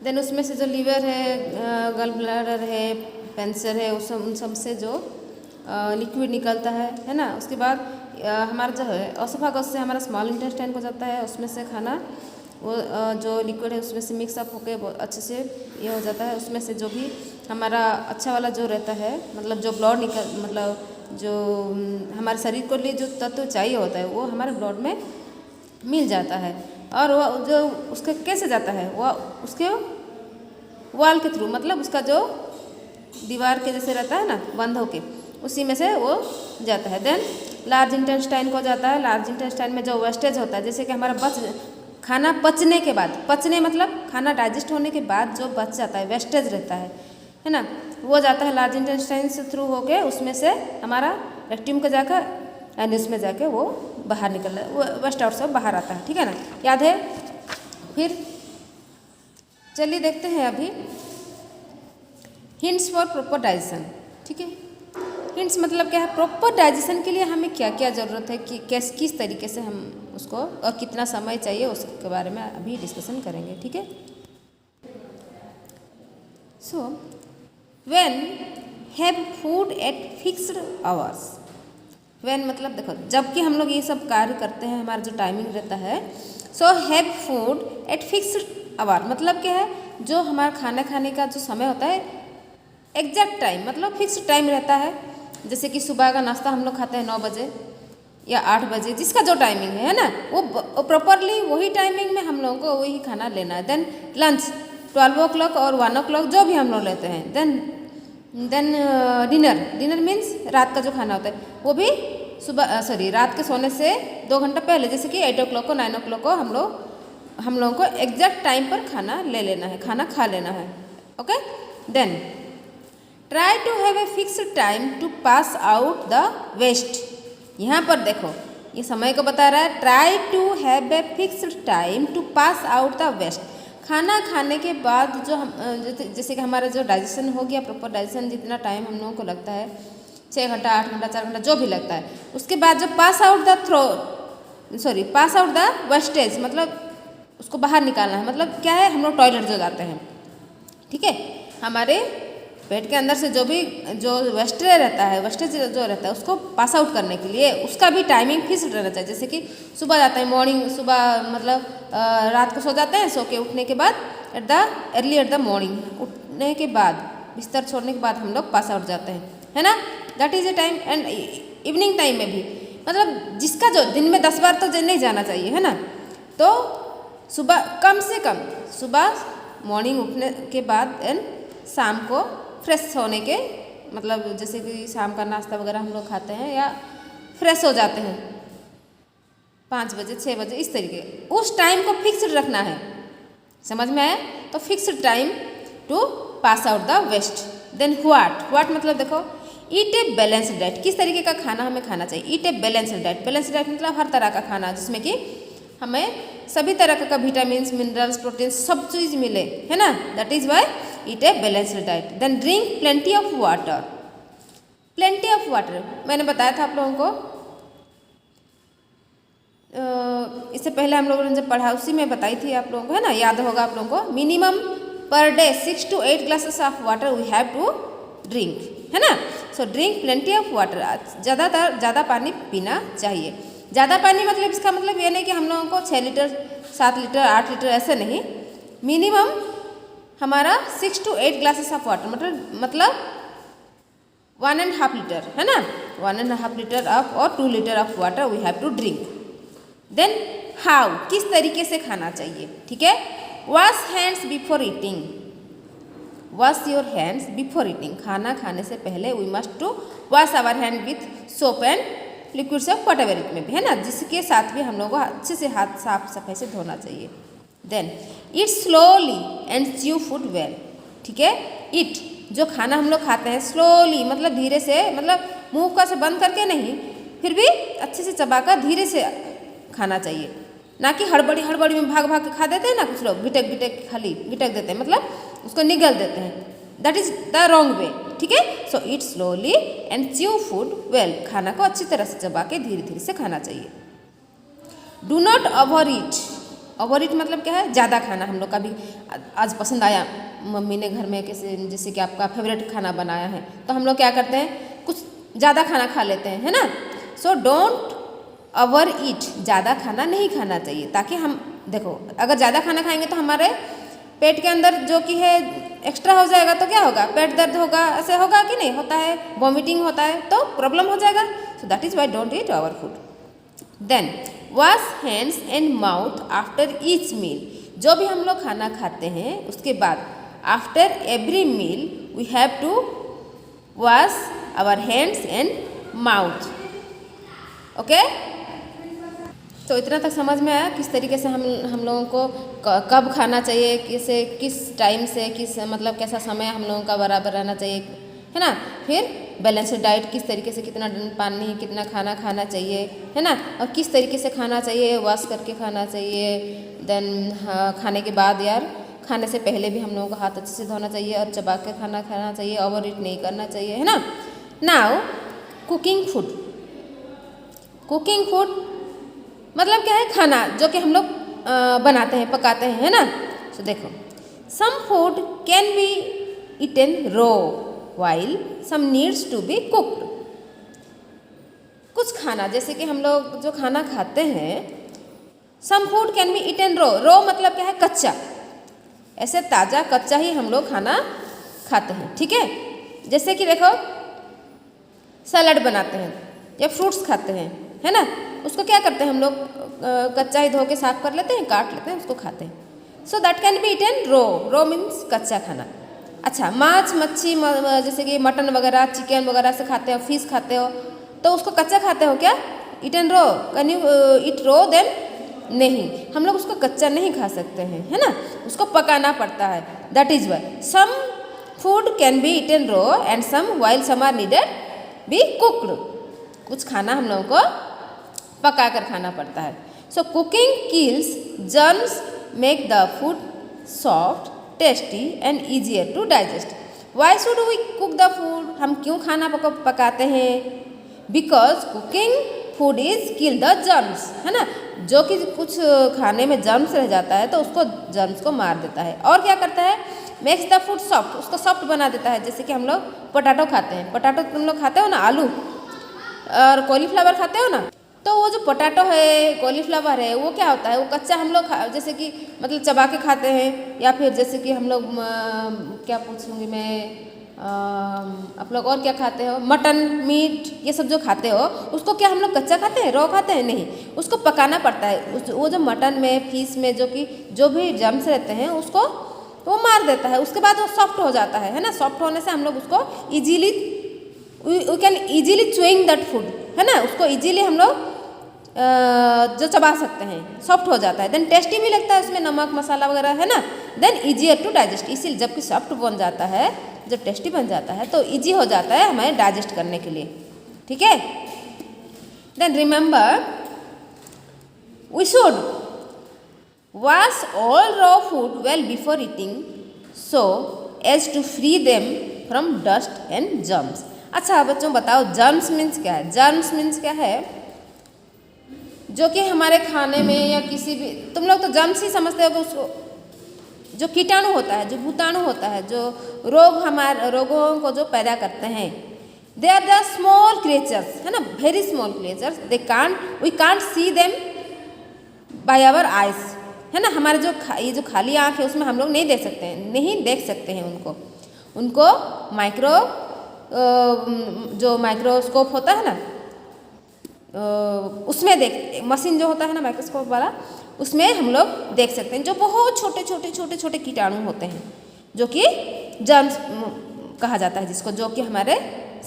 देन उसमें से जो लीवर है, गल ब्लैडर है, पेंसर है, उन सब से जो लिक्विड निकलता है ना। उसके बाद हमारा जो है ऑसोफेगस से हमारा स्मॉल इंटेस्टाइन को जाता है, उसमें से खाना वो जो लिक्विड है उसमें से मिक्सअप होके अच्छे से ये हो जाता है। उसमें से जो भी हमारा अच्छा वाला जो रहता है, मतलब जो ब्लड मतलब जो हमारे शरीर को लिए जो तत्व चाहिए होता है, वो हमारे ब्लड में मिल जाता है। और वो जो उसके कैसे जाता है, वो उसके वाल के थ्रू, मतलब उसका जो दीवार के जैसे रहता है ना, बंद होके, उसी में से वो जाता है। देन लार्ज इंटेस्टाइन को जाता है। लार्ज इंटेस्टाइन में जो वेस्टेज होता है, जैसे कि हमारा खाना पचने के बाद, पचने मतलब खाना डाइजेस्ट होने के बाद जो बच जाता है, वेस्टेज रहता है ना, वो जाता है लार्ज इंटेस्टाइन से थ्रू होके, उसमें से हमारा रेक्टम को जाकर एंड उसमें जाके वो बाहर निकल रहा है, वो वेस्ट आउट से बाहर आता है। ठीक है ना, याद है। फिर चलिए देखते हैं अभी हिंट्स फॉर प्रॉपर डाइजेशन। ठीक है, हिंट्स मतलब क्या है, प्रॉपर डाइजेशन के लिए हमें क्या क्या ज़रूरत है, कि किस तरीके से हम उसको और कितना समय चाहिए, उसके बारे में अभी डिस्कशन करेंगे। ठीक है। So when have food at fixed hours. When मतलब देखो, जबकि हम लोग ये सब कार्य करते हैं, हमारा जो टाइमिंग रहता है, so have food at fixed hour मतलब क्या है, जो हमारा खाना खाने का जो समय होता है, एग्जैक्ट टाइम, मतलब फिक्स्ड टाइम रहता है। जैसे कि सुबह का नाश्ता हम लोग खाते हैं 9 बजे या 8 बजे, जिसका जो टाइमिंग है ना, वो प्रॉपरली वही टाइमिंग में हम लोगों को वही खाना लेना है। देन लंच 12 o'clock और 1 o'clock जो भी हम लोग लेते हैं। देन डिनर मीन्स रात का जो खाना होता है, वो भी रात के सोने से 2 घंटा पहले, जैसे कि 8 o'clock को 9 o'clock को हम लोगों को एग्जैक्ट टाइम पर खाना ले लेना है, खाना खा लेना है। Okay. Then try to have a fixed time to pass out the waste. यहाँ पर देखो, ये समय को बता रहा है। Try to have a fixed time to pass out the waste. खाना खाने के बाद जो हम जैसे कि हमारा जो डाइजेशन हो गया, प्रॉपर डाइजेशन जितना टाइम हम लोगों को लगता है, 6 घंटा 8 घंटा 4 घंटा जो भी लगता है, उसके बाद जो पास आउट द वेस्टेज, मतलब उसको बाहर निकालना है। मतलब क्या है, हम लोग टॉयलेट जो जाते हैं, ठीक है, हमारे पेट के अंदर से जो वेस्टेज रहता है, वेस्टेज जो रहता है उसको पास आउट करने के लिए उसका भी टाइमिंग फिक्स रहना चाहिए। जैसे कि सुबह जाते हैं, मॉर्निंग सुबह मतलब रात को सो जाते हैं, सो के उठने के बाद अर्ली एट द मॉर्निंग, उठने के बाद बिस्तर छोड़ने के बाद हम लोग पास आउट जाते हैं, है ना। That is a time. And evening time में भी मतलब जिसका जो दिन में 10 बार तो नहीं जाना चाहिए, है ना। तो सुबह कम से कम सुबह मॉर्निंग उठने के बाद एंड शाम को फ्रेश होने के मतलब जैसे कि शाम का नाश्ता वगैरह हम लोग खाते हैं या फ्रेश हो जाते हैं 5 बजे 6 बजे, इस तरीके उस टाइम को फिक्स्ड रखना है। समझ में आया? तो fixed time to pass out the waste. Then what मतलब देखो, ईट ए बैलेंस्ड डाइट। किस तरीके का खाना हमें खाना चाहिए? Eat a balanced diet. Balanced diet मतलब हर तरह का खाना जिसमें कि हमें सभी तरह का विटामिन्स, मिनरल्स, प्रोटीन सब चीज़ मिले, है ना। That is why eat a balanced diet. Then drink plenty of water. Plenty of water मैंने बताया था आप लोगों को, इससे पहले हम लोगों ने जब पढ़ा उसी में बताई थी आप लोगों को, है ना, याद होगा आप लोगों को। Minimum per day 6 to 8 glasses of water we have to drink, है ना। So drink plenty of water. ज़्यादा पानी पीना चाहिए। ज़्यादा पानी मतलब इसका मतलब ये नहीं कि हम लोगों को 6 लीटर 7 लीटर 8 लीटर ऐसे नहीं, मिनिमम हमारा 6 to 8 ग्लासेस ऑफ वाटर मतलब 1.5 लीटर, है ना। 1.5 लीटर ऑफ और 2 litre of water we have to drink. Then how, किस तरीके से खाना चाहिए, ठीक है। Wash hands before eating. Wash your hands before eating. खाना खाने से पहले we must to wash our hand with soap and liquids of whatever it में भी, है ना, जिसके साथ भी हम लोगों को अच्छे से हाथ साफ सफाई से धोना चाहिए। Then eat slowly and chew food well, ठीक है। ईट जो खाना हम लोग खाते हैं स्लोली मतलब धीरे से, मतलब मुंह का से बंद करके नहीं, फिर भी अच्छे से चबाकर धीरे से खाना चाहिए, ना कि हड़बड़ी में भाग के खा देते हैं ना कुछ लोग, गिटक खाली गिटक देते हैं, मतलब उसको निगल देते हैं। That is the wrong way, ठीक है। So eat slowly and chew food well. खाना को अच्छी तरह से चबा के धीरे धीरे से खाना चाहिए। Do not over eat. Over ईट मतलब क्या है? ज़्यादा खाना। हम लोग का भी आज पसंद आया, मम्मी ने घर में कैसे जैसे कि आपका फेवरेट खाना बनाया है, तो हम लोग क्या करते हैं, कुछ ज़्यादा खाना खा लेते हैं, है ना। सो डोंट ओवर ईट। ज़्यादा खाना नहीं खाना चाहिए, ताकि हम देखो अगर ज़्यादा खाना खाएंगे तो हमारे पेट के अंदर जो कि है एक्स्ट्रा हो जाएगा, तो क्या होगा, पेट दर्द होगा, ऐसे होगा कि नहीं होता है, वॉमिटिंग होता है, तो प्रॉब्लम हो जाएगा। So that is why don't eat over food. Then wash hands and mouth after each meal. जो भी हम लोग खाना खाते हैं उसके बाद after every meal we have to wash our hands and mouth. Okay, तो इतना तक समझ में आया किस तरीके से हम लोगों को कब खाना चाहिए, किस टाइम से किस मतलब कैसा समय हम लोगों का बराबर रहना चाहिए, है ना। फिर बैलेंस्ड डाइट किस तरीके से कितना पानी कितना खाना खाना चाहिए, है ना, और किस तरीके से खाना चाहिए, वॉश करके खाना चाहिए। देन खाने के बाद यार खाने से पहले भी हम लोगों को हाथ अच्छे से धोना चाहिए और चबा के खाना खाना चाहिए, ओवर ईट नहीं करना चाहिए, है ना। Now cooking food. Cooking food मतलब क्या है, खाना जो कि हम लोग बनाते हैं पकाते हैं, है ना। तो देखो, some food can be eaten raw while some needs to be cooked. कुछ खाना जैसे कि हम लोग जो खाना खाते हैं, some food can be eaten raw. Raw मतलब क्या है, कच्चा, ऐसे ताज़ा कच्चा ही हम लोग खाना खाते हैं, ठीक है। जैसे कि देखो सलाद बनाते हैं या फ्रूट्स खाते हैं, है ना, उसको क्या करते हैं हम लोग, कच्चा ही धो के साफ कर लेते हैं, काट लेते हैं, उसको खाते हैं। So that can be eaten raw. Raw means कच्चा खाना। अच्छा, मांस मच्छी जैसे कि मटन वगैरह चिकन वगैरह से खाते हो, फिश खाते हो, तो उसको कच्चा खाते हो क्या, eaten raw. Can you eat raw then? नहीं, हम लोग उसको कच्चा नहीं खा सकते हैं, है ना, उसको पकाना पड़ता है। That is why some food can be eaten raw and some while some are needed be cooked. कुछ खाना हम लोगों को पका कर खाना पड़ता है। So cooking kills germs make the food soft tasty and easier to digest. Why should we cook the food? हम क्यों खाना पकाते हैं? Because cooking food is kill the germs, है ना। जो कि कुछ खाने में जर्म्स रह जाता है तो उसको जर्म्स को मार देता है। और क्या करता है, मेक्स द फूड सॉफ्ट, उसको सॉफ्ट बना देता है। जैसे कि हम लोग पोटैटो खाते हैं, पोटैटो तुम लोग खाते हो ना, आलू और कॉलीफ्लावर खाते हो ना, तो वो जो पोटैटो है, कॉलीफ्लावर है, वो क्या होता है, वो कच्चा हम लोग जैसे कि मतलब चबा के खाते हैं, या फिर जैसे कि हम लोग क्या पूछूंगी मैं, आप लोग और क्या खाते हो, मटन मीट ये सब जो खाते हो, उसको क्या हम लोग कच्चा खाते हैं, रॉ खाते हैं? नहीं, उसको पकाना पड़ता है। वो जो मटन में, फिश में जो कि जो भी जर्म्स रहते हैं उसको वो मार देता है। उसके बाद वो सॉफ्ट हो जाता है ना। सॉफ्ट होने से हम लोग उसको easily, we can easily chewing that food, है ना। उसको ईजीली हम लोग जो चबा सकते हैं, सॉफ्ट हो जाता है। देन टेस्टी भी लगता है, उसमें नमक मसाला वगैरह है ना। देन ईजियर टू डाइजेस्ट, इसीलिए जबकि सॉफ्ट बन जाता है, जब टेस्टी बन जाता है तो ईजी हो जाता है हमें डाइजेस्ट करने के लिए, ठीक है। Then remember we should wash all raw food well before eating so as to free them from dust and germs। अच्छा बच्चों बताओ, जर्म्स मीन्स क्या है? जर्म्स मीन्स क्या है, जो कि हमारे खाने में या किसी भी, तुम लोग तो जर्म्स ही समझते हो कि उसको जो कीटाणु होता है, जो भूताणु होता है, जो रोग हमारे रोगों को जो पैदा करते हैं, they are the small creatures, है ना, very small creatures. We can't see them by our eyes, है ना। हमारे जो ये जो खाली आँख है उसमें हम लोग नहीं देख सकते हैं उनको जो माइक्रोस्कोप होता है ना, उसमें मशीन जो होता है ना माइक्रोस्कोप वाला, उसमें हम लोग देख सकते हैं जो बहुत छोटे कीटाणु होते हैं, जो कि जर्म्स कहा जाता है जिसको, जो कि हमारे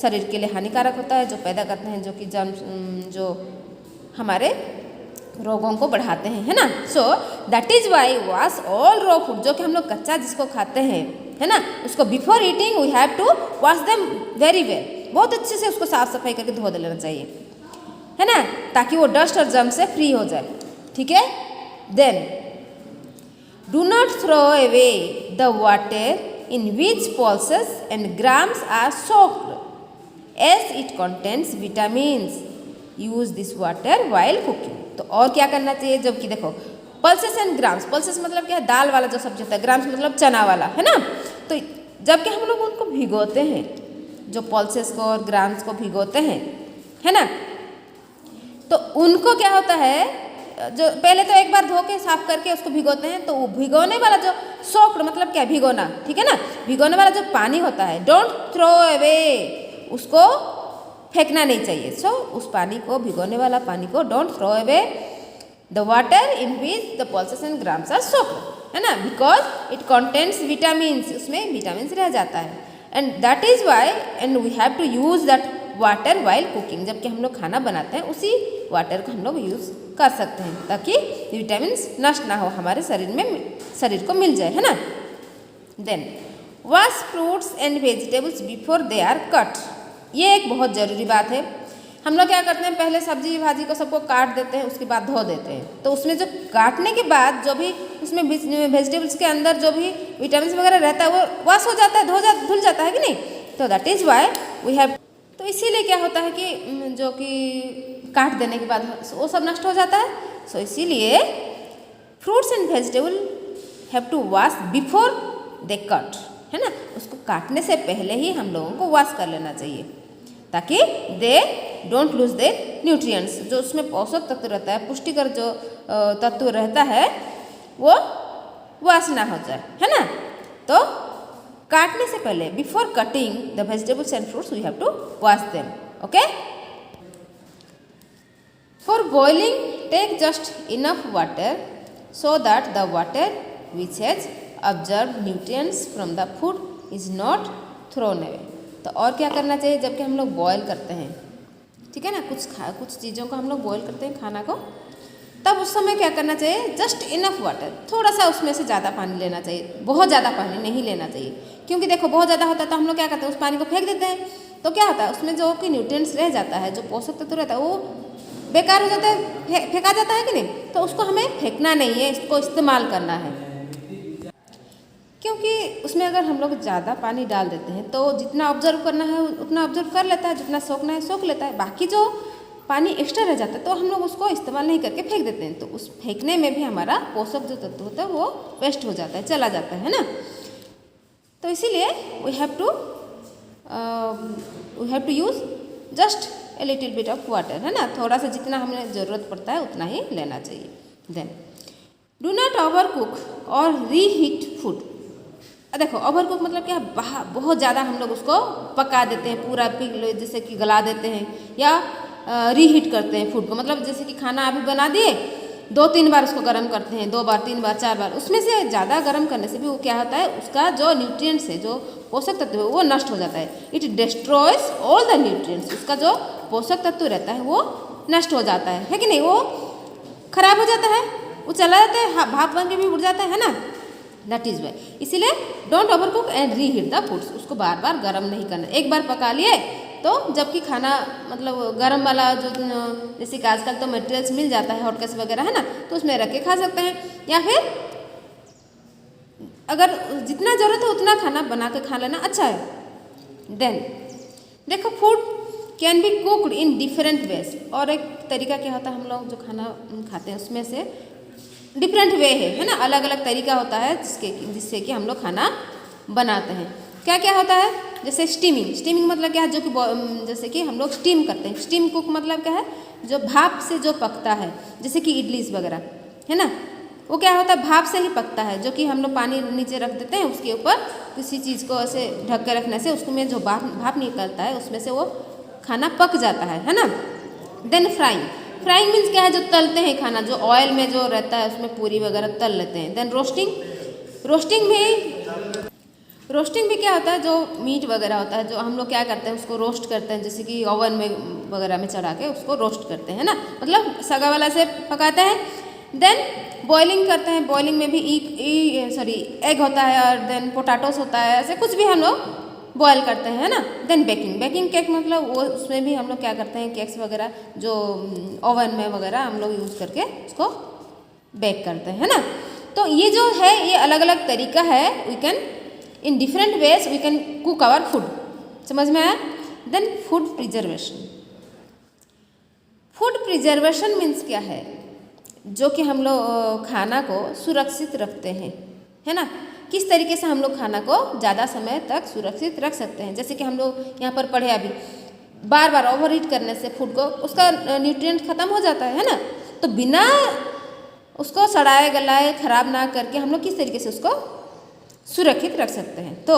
शरीर के लिए हानिकारक होता है, जो पैदा करते हैं, जो कि जर्म्स जो हमारे रोगों को बढ़ाते हैं, है ना। So that is why wash all raw food, जो कि हम लोग कच्चा जिसको खाते हैं, है ना, उसको before eating we have to wash them very well, बहुत अच्छे से उसको साफ सफाई करके धो देना चाहिए, है ना, ताकि वो डस्ट और जर्म से फ्री हो जाए, ठीक है। Then do not throw away the water in which pulses and grams are soaked as it contains vitamins, use this water while cooking. तो और क्या करना चाहिए, जबकि देखो पल्सेस एंड ग्राम्स, पल्सेस मतलब क्या है, दाल वाला जो सब्जी होता है, ग्राम्स मतलब चना वाला, है ना। तो जबकि हम लोग उनको भिगोते हैं, जो पल्सेस को और ग्राम्स को भिगोते हैं, है ना, तो उनको क्या होता है, जो पहले तो एक बार धो के साफ करके उसको भिगोते हैं, तो वो भिगोने वाला जो सोक्ड मतलब क्या, भिगोना, ठीक है ना, भिगोने वाला जो पानी होता है, डोंट थ्रो अवे, उसको फेंकना नहीं चाहिए। सो उस पानी को, भिगोने वाला पानी को, don't throw away the water in which the pulses and grams are soaked, है ना, बिकॉज इट कंटेन्स विटामिन्स, उसमें विटामिन्स रह जाता है। And that is why and we have to use that water while cooking, जबकि हम लोग खाना बनाते हैं उसी वाटर को हम लोग यूज़ कर सकते हैं, ताकि विटामिन्स नष्ट ना हो, हमारे शरीर को मिल जाए, है ना। Then wash fruits and vegetables before they are cut, ये एक बहुत ज़रूरी बात है। हम लोग क्या करते हैं, पहले सब्जी भाजी को सबको काट देते हैं, उसके बाद धो देते हैं, तो उसमें जो काटने के बाद जो भी उसमें वेजिटेबल्स के अंदर जो भी विटामिन वगैरह रहता है वो वॉश हो जाता है, धुल जाता है कि नहीं। तो that is why we have, तो इसीलिए क्या होता है कि जो कि काट देने के बाद वो सब नष्ट हो जाता है। सो इसीलिए fruits and vegetable have to wash before they cut, है ना, उसको काटने से पहले ही हम लोगों को वॉश कर लेना चाहिए, ताकि they don't lose they nutrients, जो उसमें पोषक तत्व रहता है, पुष्टिकर जो तत्व रहता है वो वॉश ना हो जाए, है ना। तो काटने से पहले before cutting the vegetables and fruits we have to wash them, okay. For boiling take just enough water so that the water which has observe nutrients from the food is not thrown away. तो और क्या करना चाहिए, जबकि हम लोग boil करते हैं, ठीक है ना, कुछ चीज़ों को हम लोग बॉयल करते हैं, खाना को, तब उस समय क्या करना चाहिए, जस्ट इनफ वाटर, थोड़ा सा उसमें से ज़्यादा पानी लेना चाहिए, बहुत ज़्यादा पानी नहीं लेना चाहिए, क्योंकि देखो बहुत ज़्यादा होता है तो हम लोग क्या करते हैं, उस पानी को फेंक देते हैं, तो क्या होता है उसमें जो कि न्यूट्रिएंट्स रह जाता है, जो पोषक तत्व रहता है वो बेकार हो जाता है, फेंका जाता है कि नहीं। तो उसको हमें फेंकना नहीं है, इसको इस्तेमाल करना है, क्योंकि उसमें अगर हम लोग ज़्यादा पानी डाल देते हैं तो जितना ऑब्जर्व करना है उतना ऑब्जर्व कर लेता है, जितना सोखना है सोख लेता है, बाकी जो पानी एक्स्ट्रा रह जाता है तो हम लोग उसको इस्तेमाल नहीं करके फेंक देते हैं, तो उस फेंकने में भी हमारा पोषक जो तत्व होता है वो वेस्ट हो जाता है, चला जाता है ना। तो इसीलिए we have to use just a little bit of water, है ना, थोड़ा सा जितना हमें ज़रूरत पड़ता है उतना ही लेना चाहिए। Then do not over cook और रीहीट फूड। देखो ओवर कुक मतलब क्या, बहुत ज़्यादा हम लोग उसको पका देते हैं, पूरा जैसे कि गला देते हैं, या रीहीट करते हैं फूड को, मतलब जैसे कि खाना अभी बना दिए 2-3 बार उसको गर्म करते हैं, 2 बार 3 बार 4 बार, उसमें से ज़्यादा गर्म करने से भी वो क्या होता है, उसका जो न्यूट्रिएंट्स है, जो पोषक तत्व है वो नष्ट हो जाता है। It destroys all the nutrients, उसका जो पोषक तत्व रहता है वो नष्ट हो जाता है कि नहीं, वो खराब हो जाता है, वो चला जाता है, भाप बन के भी उड़ जाता है ना। दैट इज़ वाई, इसीलिए don't over cook and reheat the foods, उसको बार बार गर्म नहीं करना। एक बार पका लिए तो जबकि खाना मतलब गर्म वाला जो जैसे कि आजकल तो मटेरियल्स मिल जाता है हॉटकेस वगैरह, है ना, तो उसमें रख के खा सकते हैं, या फिर अगर जितना ज़रूरत है उतना खाना बना के खा लेना अच्छा है। देन देखो food can B cooked in different veg, और एक तरीका क्या होता है, हम लोग जो खाना खाते हैं उसमें से डिफरेंट वे है ना, अलग अलग तरीका होता है जिससे कि हम लोग खाना बनाते हैं। क्या क्या होता है, जैसे स्टीमिंग मतलब क्या है, जो कि जैसे कि हम लोग स्टीम करते हैं। स्टीम कुक मतलब क्या है, जो भाप से जो पकता है, जैसे कि इडलीस वगैरह, है ना, वो क्या होता है, भाप से ही पकता है, जो कि हम लोग पानी नीचे रख देते हैं, उसके ऊपर किसी चीज़ को ऐसे ढक के रखने से उसमें जो भाप निकलता है उसमें से वो खाना पक जाता है ना। देन फ्राइंग मीन्स क्या है, जो तलते हैं खाना, जो ऑयल में जो रहता है उसमें पूरी वगैरह तल लेते हैं। देन रोस्टिंग भी क्या होता है, जो मीट वगैरह होता है, जो हम लोग क्या करते हैं उसको रोस्ट करते हैं, जैसे कि ओवन में वगैरह में चढ़ा के उसको रोस्ट करते हैं ना, मतलब सगा वाला से पकाते हैं। देन बॉइलिंग करते हैं, बॉइलिंग में भी एग होता है, और देन पोटैटोस होता है, ऐसे कुछ भी हम लोग बॉयल करते हैं, है ना। देन बेकिंग केक मतलब वो उसमें भी हम लोग क्या करते हैं, केक्स वगैरह जो ओवन में वगैरह हम लोग यूज़ करके उसको बेक करते हैं, है ना। तो ये जो है ये अलग अलग तरीका है, we can in different ways we can cook our food, समझ में आया। देन फूड प्रिजर्वेशन मीन्स क्या है, जो कि हम लोग खाना को सुरक्षित रखते हैं, है ना। किस तरीके से हम लोग खाना को ज़्यादा समय तक सुरक्षित रख सकते हैं, जैसे कि हम लोग यहाँ पर पढ़े अभी, बार बार ओवरहीट करने से फूड को उसका न्यूट्रिएंट खत्म हो जाता है ना। तो बिना उसको सड़ाए गलाए खराब ना करके हम लोग किस तरीके से उसको सुरक्षित रख सकते हैं। तो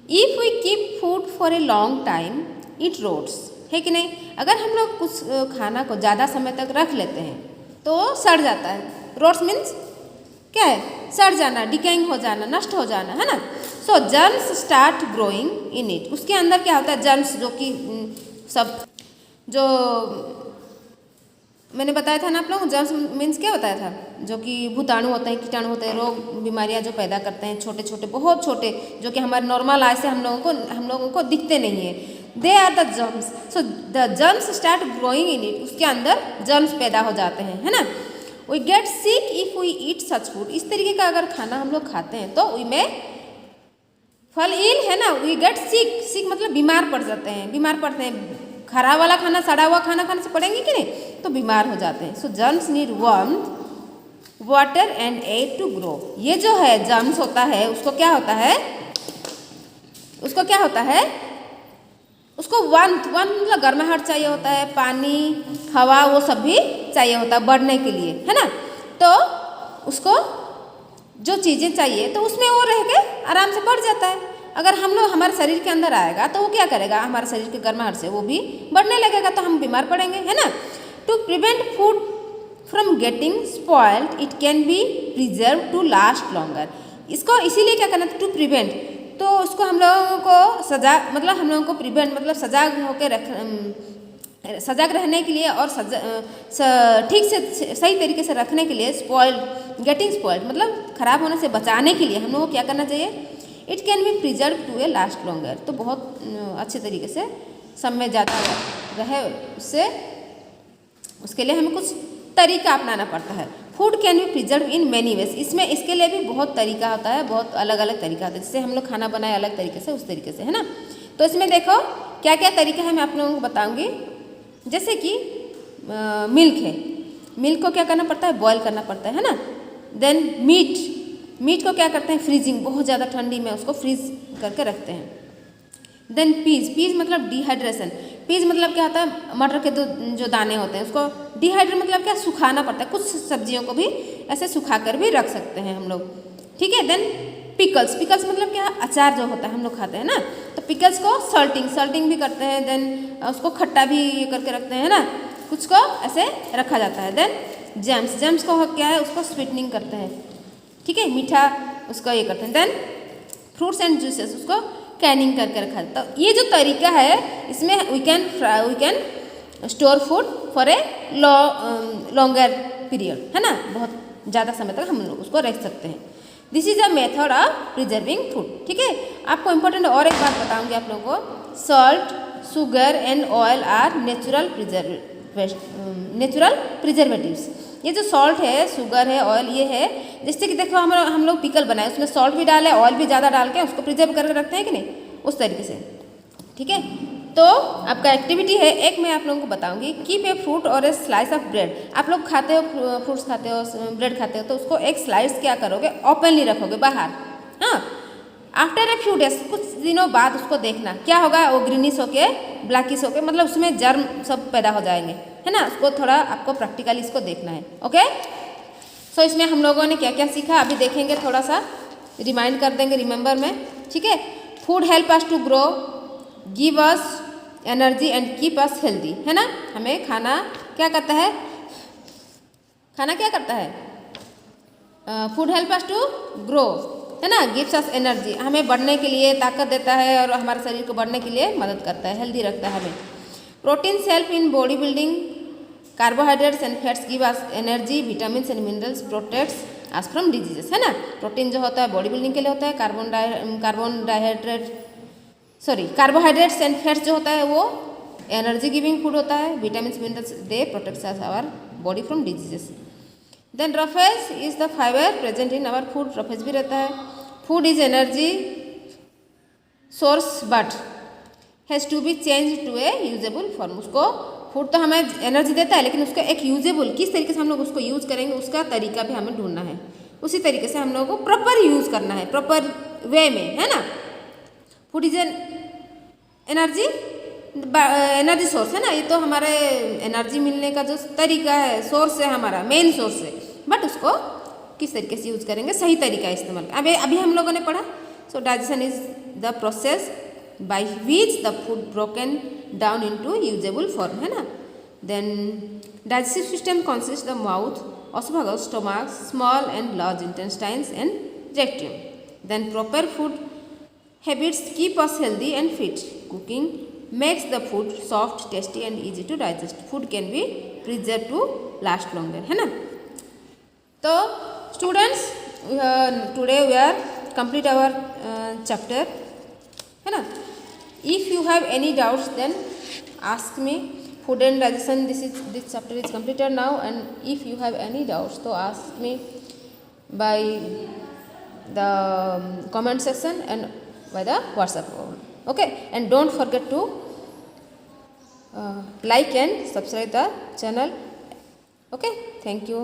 if we keep food for a long time it rots, है कि नहीं। अगर हम लोग कुछ खाना को ज़्यादा समय तक रख लेते हैं तो सड़ जाता है। रोट्स मीन्स क्या है, सड़ जाना, डिकेइंग हो जाना, नष्ट हो जाना, है ना। So germs start growing in it, उसके अंदर क्या होता है, जर्म्स, जो कि सब जो मैंने बताया था ना आप लोग, जर्म्स मीन्स क्या बताया था, जो कि भूताणु होते हैं, कीटाणु होते हैं, रोग बीमारियां जो पैदा करते हैं, छोटे छोटे, बहुत छोटे, जो कि हमारे नॉर्मल आई से हम लोगों को दिखते नहीं है। They are the germs, so the germs start growing in it, उसके अंदर जर्म्स पैदा हो जाते हैं, है ना। We get sick if we eat such food, इस तरीके का अगर खाना हम लोग खाते हैं तो वी में फॉल इन, है ना। वी गेट सिक मतलब बीमार पड़ जाते हैं, बीमार पड़ते हैं, खराब वाला खाना, सड़ा हुआ खाना खाने से पड़ेंगे कि नहीं, तो बीमार हो जाते हैं। So germs need warmth, water and air to grow. ये जो है जर्म्स होता है उसको क्या होता है, उसको वार्मथ मतलब गर्माहट चाहिए होता है, पानी हवा वो सब भी चाहिए होता है बढ़ने के लिए, है ना। तो उसको जो चीज़ें चाहिए तो उसमें वो रह के आराम से बढ़ जाता है। अगर हम लोग हमारे शरीर के अंदर आएगा तो वो क्या करेगा, हमारे शरीर के गर्माहट से वो भी बढ़ने लगेगा, तो हम बीमार पड़ेंगे, है ना। To prevent food from getting spoiled it can be preserve to last longer. इसको इसीलिए क्या करना, टू प्रिवेंट, तो उसको हम लोगों को मतलब हम लोगों को प्रिवेंट मतलब सजाग होकर सजाग रहने के लिए और ठीक से सही तरीके से रखने के लिए, गेटिंग स्पॉइल्ड मतलब खराब होने से बचाने के लिए हम लोगों को क्या करना चाहिए, it can be preserve to a last longer, तो बहुत अच्छे तरीके से समय जाता रहे उसके लिए हमें कुछ तरीका अपनाना पड़ता है। Food can be preserve in many ways, इसमें इसके लिए भी बहुत तरीका होता है, बहुत अलग अलग तरीका होता है, जैसे हम लोग खाना बनाए अलग तरीके से, उस तरीके से, है ना। तो इसमें देखो क्या क्या तरीका है मैं आप लोगों को बताऊंगी। जैसे कि मिल्क है, मिल्क को क्या करना पड़ता है, बॉयल करना पड़ता है ना। देन मीट को क्या करते हैं, फ्रीजिंग, बहुत ज़्यादा ठंडी में उसको फ्रीज करके रखते हैं। देन पीज मतलब डिहाइड्रेशन, पीज मतलब क्या होता है, मटर के जो दाने होते हैं उसको डिहाइड्रेट मतलब क्या, सुखाना पड़ता है। कुछ सब्जियों को भी ऐसे सुखा कर भी रख सकते हैं हम लोग, ठीक है। देन पिकल्स मतलब क्या, अचार जो होता है हम लोग खाते हैं ना, तो पिकल्स को सॉल्टिंग भी करते हैं। देन उसको खट्टा भी ये करके रखते हैं ना, कुछ को ऐसे रखा जाता है। देन जैम्स को क्या है, उसको स्वीटनिंग करते हैं, ठीक है, मीठा उसका ये करते हैं। देन फ्रूट्स एंड जूसेस, उसको कैनिंग करके रखा जाता है। तो ये जो तरीका है, इसमें we can store food for a longer period, है ना, बहुत ज़्यादा समय तक हम लोग उसको रख सकते हैं। This is a method of preserving food, ठीक है। आपको इम्पोर्टेंट और एक बात बताऊंगी आप लोगों को, salt, sugar and oil are natural preservatives. ये जो सॉल्ट है, शुगर है, ऑयल ये है, जैसे कि देखो हम लोग पिकल बनाए, उसमें सॉल्ट भी डाले, ऑयल भी ज़्यादा डाल के उसको प्रिजर्व करके रखते हैं कि नहीं, उस तरीके से, ठीक है। तो आपका एक्टिविटी है, एक मैं आप लोगों को बताऊंगी, कीप ए फ्रूट और ए स्लाइस ऑफ ब्रेड। आप लोग खाते हो, फ्रूट्स खाते हो, ब्रेड खाते हो, तो उसको एक स्लाइस क्या करोगे, ओपनली रखोगे बाहर, हाँ। आफ्टर ए फ्यू डेज, कुछ दिनों बाद उसको देखना क्या होगा, वो ग्रीनिश होके ब्लैकिश होके, मतलब उसमें जर्म सब पैदा हो जाएंगे, है ना। उसको थोड़ा आपको प्रैक्टिकली इसको देखना है, ओके। सो इसमें हम लोगों ने क्या क्या सीखा अभी देखेंगे, थोड़ा सा रिमाइंड कर देंगे रिमेंबर में, ठीक है। Food help us to grow, give us energy and keep us healthy, है ना। हमें खाना क्या करता है, खाना क्या करता है, food help us to grow, है ना, गिव्स अस एनर्जी, हमें बढ़ने के लिए ताकत देता है और हमारे शरीर को बढ़ने के लिए मदद करता है, हेल्दी रखता है हमें। Proteins help in body building, carbohydrates and fats give us energy, vitamin and minerals protects us from diseases, है ना। प्रोटीन जो होता है बॉडी बिल्डिंग के लिए होता है, कार्बोहाइड्रेट्स एंड फैट्स जो होता है वो एनर्जी गिविंग फूड होता है, vitamin minerals they protects our body from diseases. Then roughage is the fibre present in our food, roughage भी रहता है। Food is energy source but has to be change to a usable form, उसको food तो हमें energy देता है, लेकिन उसको एक यूजेबल, किस तरीके से हम लोग उसको यूज़ करेंगे उसका तरीका भी हमें ढूंढना है, उसी तरीके से हम लोगों को प्रॉपर यूज़ करना है, प्रॉपर वे में, है ना। Food is an energy source, है ना, ये तो हमारे एनर्जी मिलने का जो तरीका है, सोर्स है, हमारा मेन सोर्स है, बट उसको किस तरीके से यूज़ करेंगे, सही तरीका इस्तेमाल। अभी हम लोगों ने पढ़ा, so digestion is the process by which the food broken down into usable form, है ना। Then digestive system consist the mouth, oesophagus, stomach, small and large intestines and rectum. Then proper food habits keep us healthy and fit. Cooking makes the food soft, tasty and easy to digest. Food can be preserved to last longer, है ना। तो students, today we are complete our chapter, है ना। If you have any doubts, then ask me. Food and digestion, this chapter is completed now, and if you have any doubts, so ask me by the comment section and by the WhatsApp, okay. And don't forget to like and subscribe the channel, okay. Thank you.